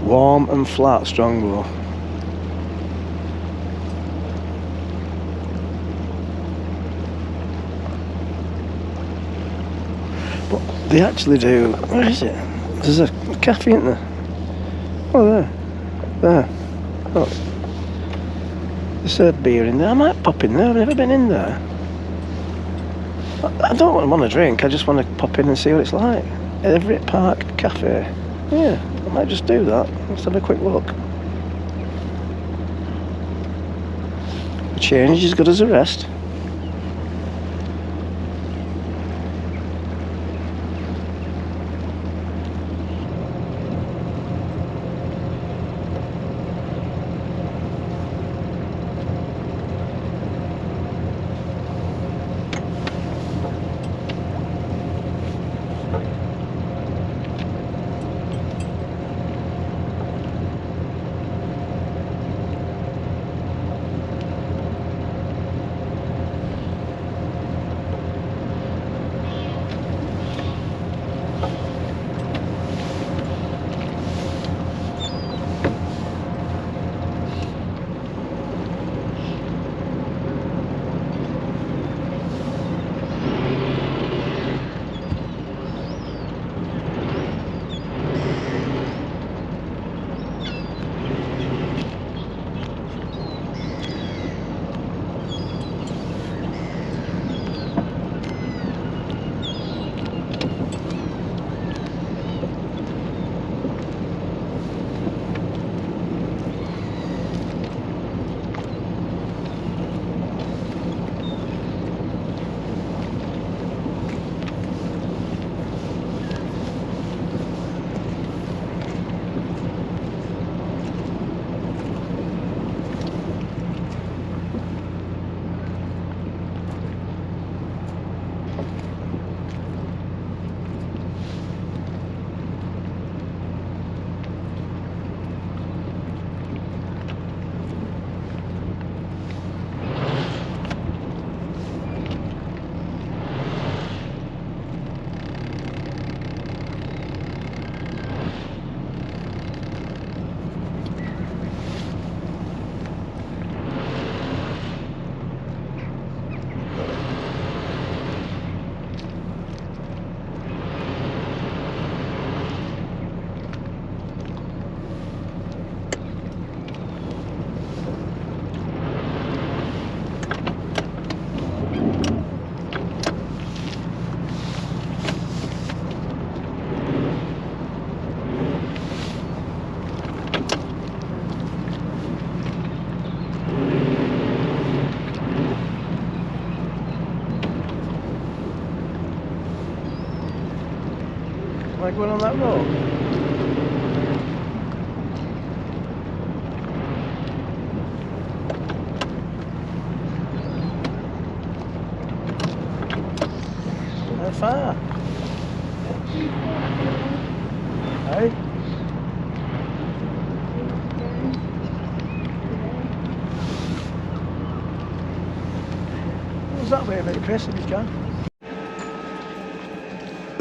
Warm and flat Strongbow. But they actually do. Where is it? There's a cafe in there. Oh, there. Oh. They serve beer in there. I might pop in there. I've never been in there. I don't want a drink. I just want to pop in and see what it's like. Everett Park Cafe. Yeah, I might just do that. Let's have a quick look. The change is as good as the rest. Am I going on that road? How far? Hey? What's that way a bit, Chris, if you can?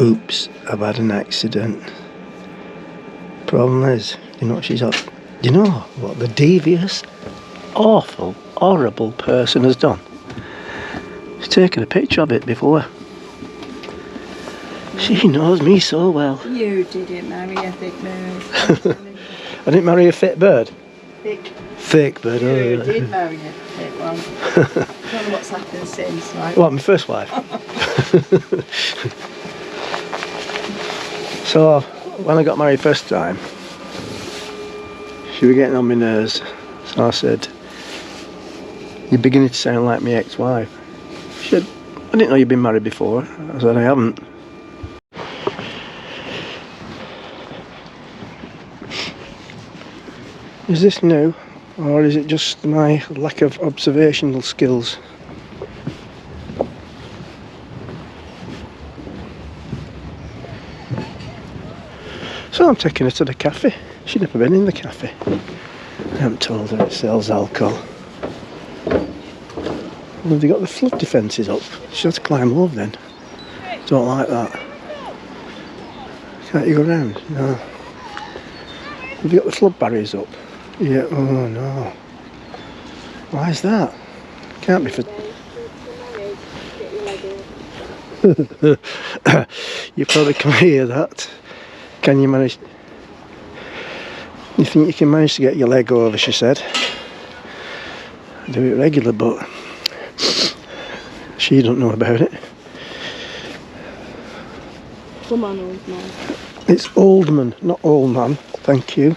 Oops, I've had an accident. Problem is, you know what she's up. You know what the devious, awful, horrible person has done? She's taken a picture of it before. She knows me so well. You didn't marry a thick bird. I didn't marry a fit bird. Thick bird. You did marry a thick one. I don't know what's happened since. Right? What, my first wife? So, when I got married first time, she was getting on my nerves. So I said, "You're beginning to sound like my ex-wife." She said, "I didn't know you'd been married before." I said, "I haven't." Is this new, or is it just my lack of observational skills? So I'm taking her to the cafe. She'd never been in the cafe. I'm told her it sells alcohol. Well, have they got the flood defences up? She has to climb over then. Don't like that. Can't you go round? No. Have they got the flood barriers up? Yeah, oh no. Why is that? Can't be for... You probably can hear that. Can you manage... You think you can manage to get your leg over, she said. I do it regular, but she don't know about it. Come on, old man. It's Oldman, not old man. Thank you.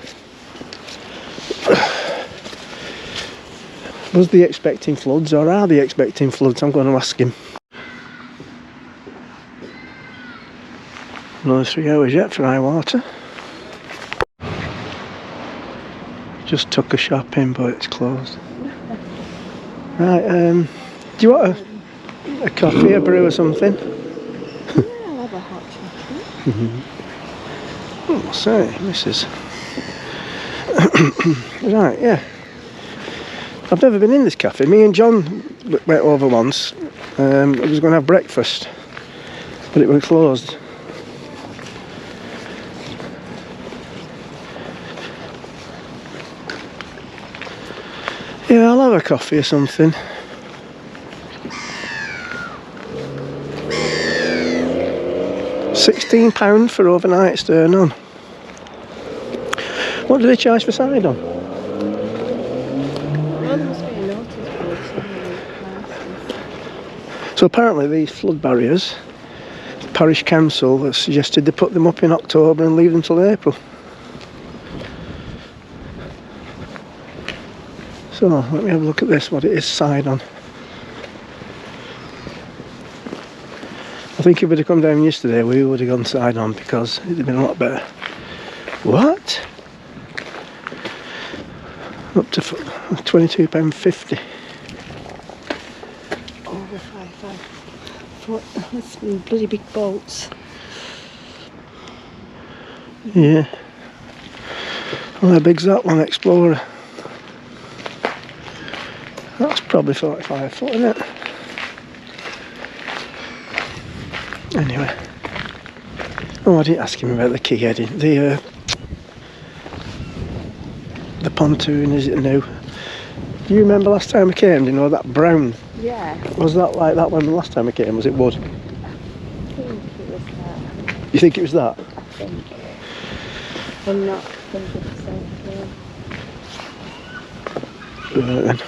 Was they expecting floods, or are they expecting floods? I'm going to ask him. Another 3 hours yet for high water. Just took a shop in, but it's closed. Right, do you want a coffee, a brew or something? Yeah, I'll have a hot chocolate. Oh, sorry, missus. Right, yeah. I've never been in this cafe. Me and John went over once. I was going to have breakfast, but it was closed. Yeah, I'll have a coffee or something. £16 for overnight stern on. What do they charge for side on? Well, there must be a notice board somewhere. So apparently these flood barriers, the parish council has suggested they put them up in October and leave them till April. So let me have a look at this, what it is side on. I think if we'd have come down yesterday we would have gone side on because it would have been a lot better. What? Up to £22.50. Over 5 That's some bloody big bolts. Yeah. Well, how big's that one, Explorer? That's probably 45 foot, isn't it? Anyway. Oh, I didn't ask him about the key heading. The pontoon, is it new? Do you remember last time I came, do you know that brown? Yeah. Was that like that when the last time I came? Was it wood? I think it was that. You think it was that? I think. I'm not 100% sure. Right then.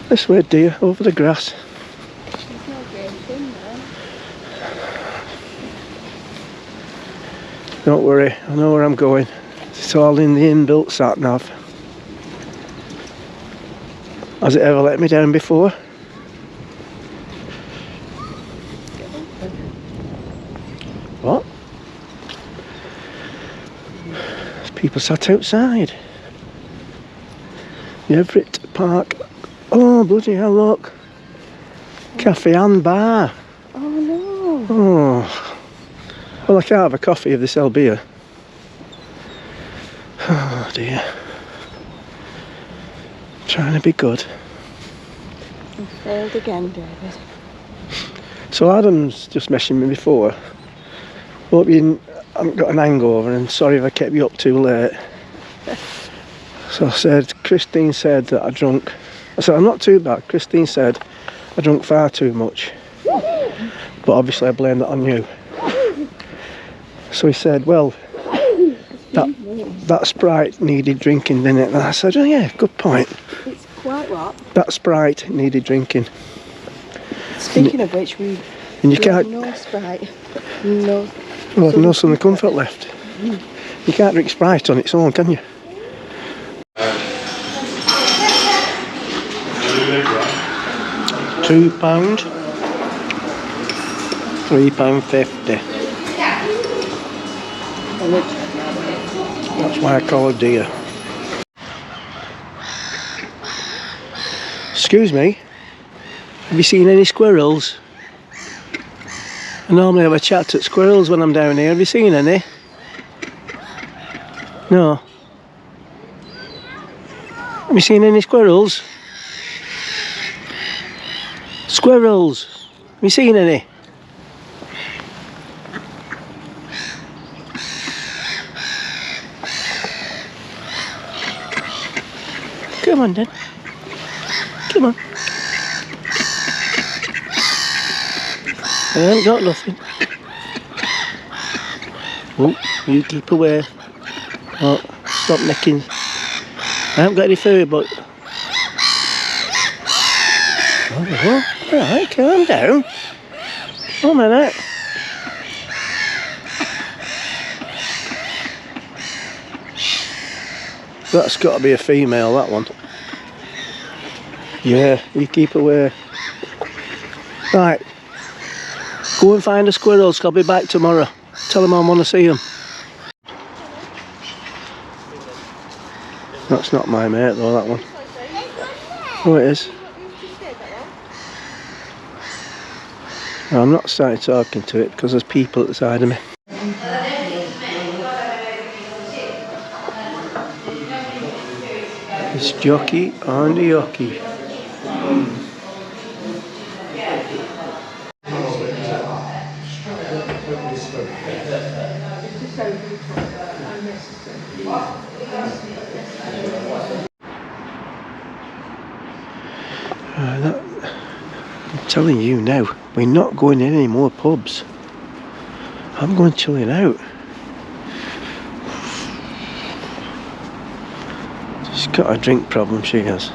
This way, dear, over the grass. There's no great thing there. Don't worry, I know where I'm going. It's all in the inbuilt sat nav. Has it ever let me down before? What? There's people sat outside. The Everett Park. Oh, bloody hell, look. Cafe and bar. Oh no. Oh. Well, I can't have a coffee if they sell beer. Oh dear. Trying to be good. I failed again, David. So Adam's just messaged me before. Hope you haven't got an hangover and sorry if I kept you up too late. So I said, Christine said that I drunk. I said, I'm not too bad. Christine said I drunk far too much. But obviously I blame that on you. So he said, well, that Sprite needed drinking, didn't it? And I said, oh yeah, good point. It's quite what? That Sprite needed drinking. Speaking of which, we And you can't... no Sprite. No. Well, there's no Southern Comfort left. You can't drink Sprite on its own, can you? £2, £3.50. That's why I call her dear. Excuse me, have you seen any squirrels? I normally have a chat at squirrels when I'm down here. Have you seen any? No. Have you seen any squirrels? Squirrels! Have you seen any? Come on then. Come on. I haven't got nothing. Oh, you keep away. Oh, stop necking. I haven't got any food, but... Oh, alright, calm down. 1 minute. That's got to be a female, that one. Yeah, you keep away. Right. Go and find the squirrels, I'll be back tomorrow. Tell them I want to see them. That's not my mate though, that one. Oh, it is. No, I'm not starting talking to it because there's people at the side of me. It's jockey on the jockey. I'm telling you now, we're not going in any more pubs. I'm going chilling out. She's got a drink problem, she has.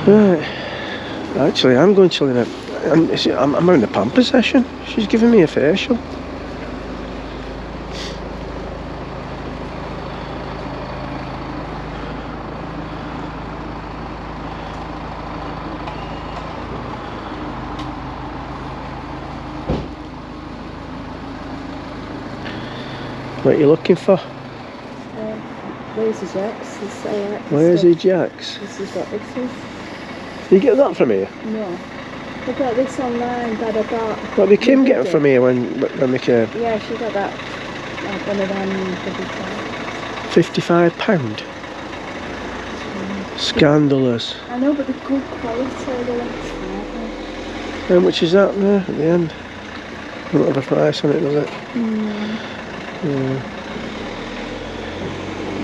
Right. Actually, I'm going chilling out. I'm having a pamper session. She's giving me a facial. What are you looking for? Where's the Jacks? Where's the Jacks? This is what this is. Did you get that from here? No. I got this online that I got. What did Kim get from here when we came? Yeah, she got that. Like one of them £55. Scandalous. I know, but the good quality, the lens, aren't How much is that there at the end? Don't have a price on it, does it? Yeah.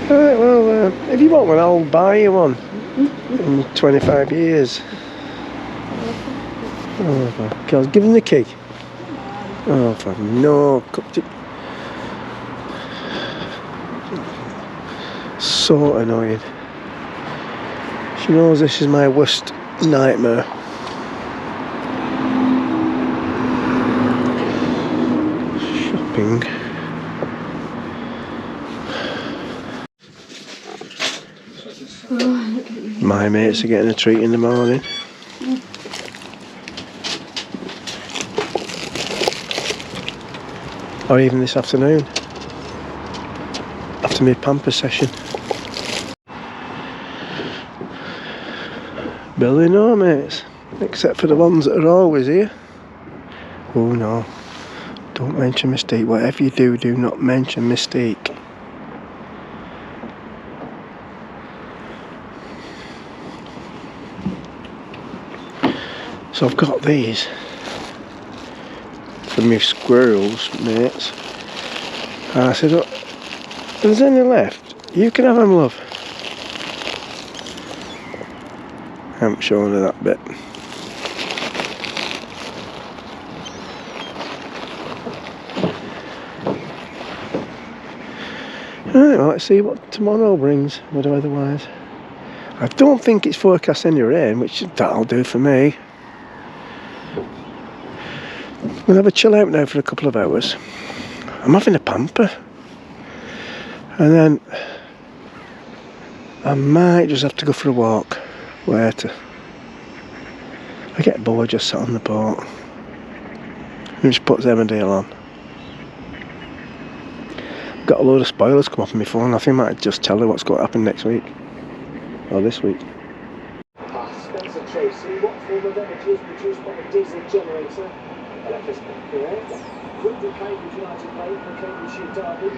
Alright, well, if you want one, I'll buy you one. In 25 years. Oh, God, give him the key. Oh, for no. So annoying. She knows this is my worst nightmare. Shopping. My mates are getting a treat in the morning. Or even this afternoon. After my pamper session. Barely no mates. Except for the ones that are always here. Oh no. Don't mention Mystique. Whatever you do, do not mention Mystique. So I've got these for my squirrels, mates. And I said, look, if there's any left, you can have them, love. I haven't shown her that bit. Right, well, let's see what tomorrow brings, weather-wise. I don't think it's forecast any rain, which that'll do for me. We'll have a chill out now for a couple of hours. I'm having a pamper. And then I might just have to go for a walk. Where to? I get bored just sat on the boat. And just put Emmerdale on. Got a load of spoilers come up on my phone. I think I might just tell her what's going to happen next week. Or this week. Spencer Tracy, what form of energy is produced by a diesel generator? Electricity, correct? 200 Cambridge United plate for Cambridgeshire Derby.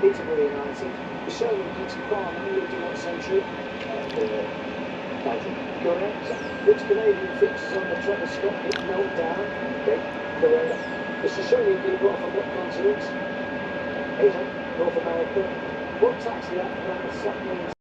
Peterborough United. The Sherman Peter Farmer, who lived in what century? Correct. Which Canadian features on the Trevor Scott hit Meltdown? Okay, correct. The Shoshone people are from what continent? Asia, North America. What taxi app ran the submarine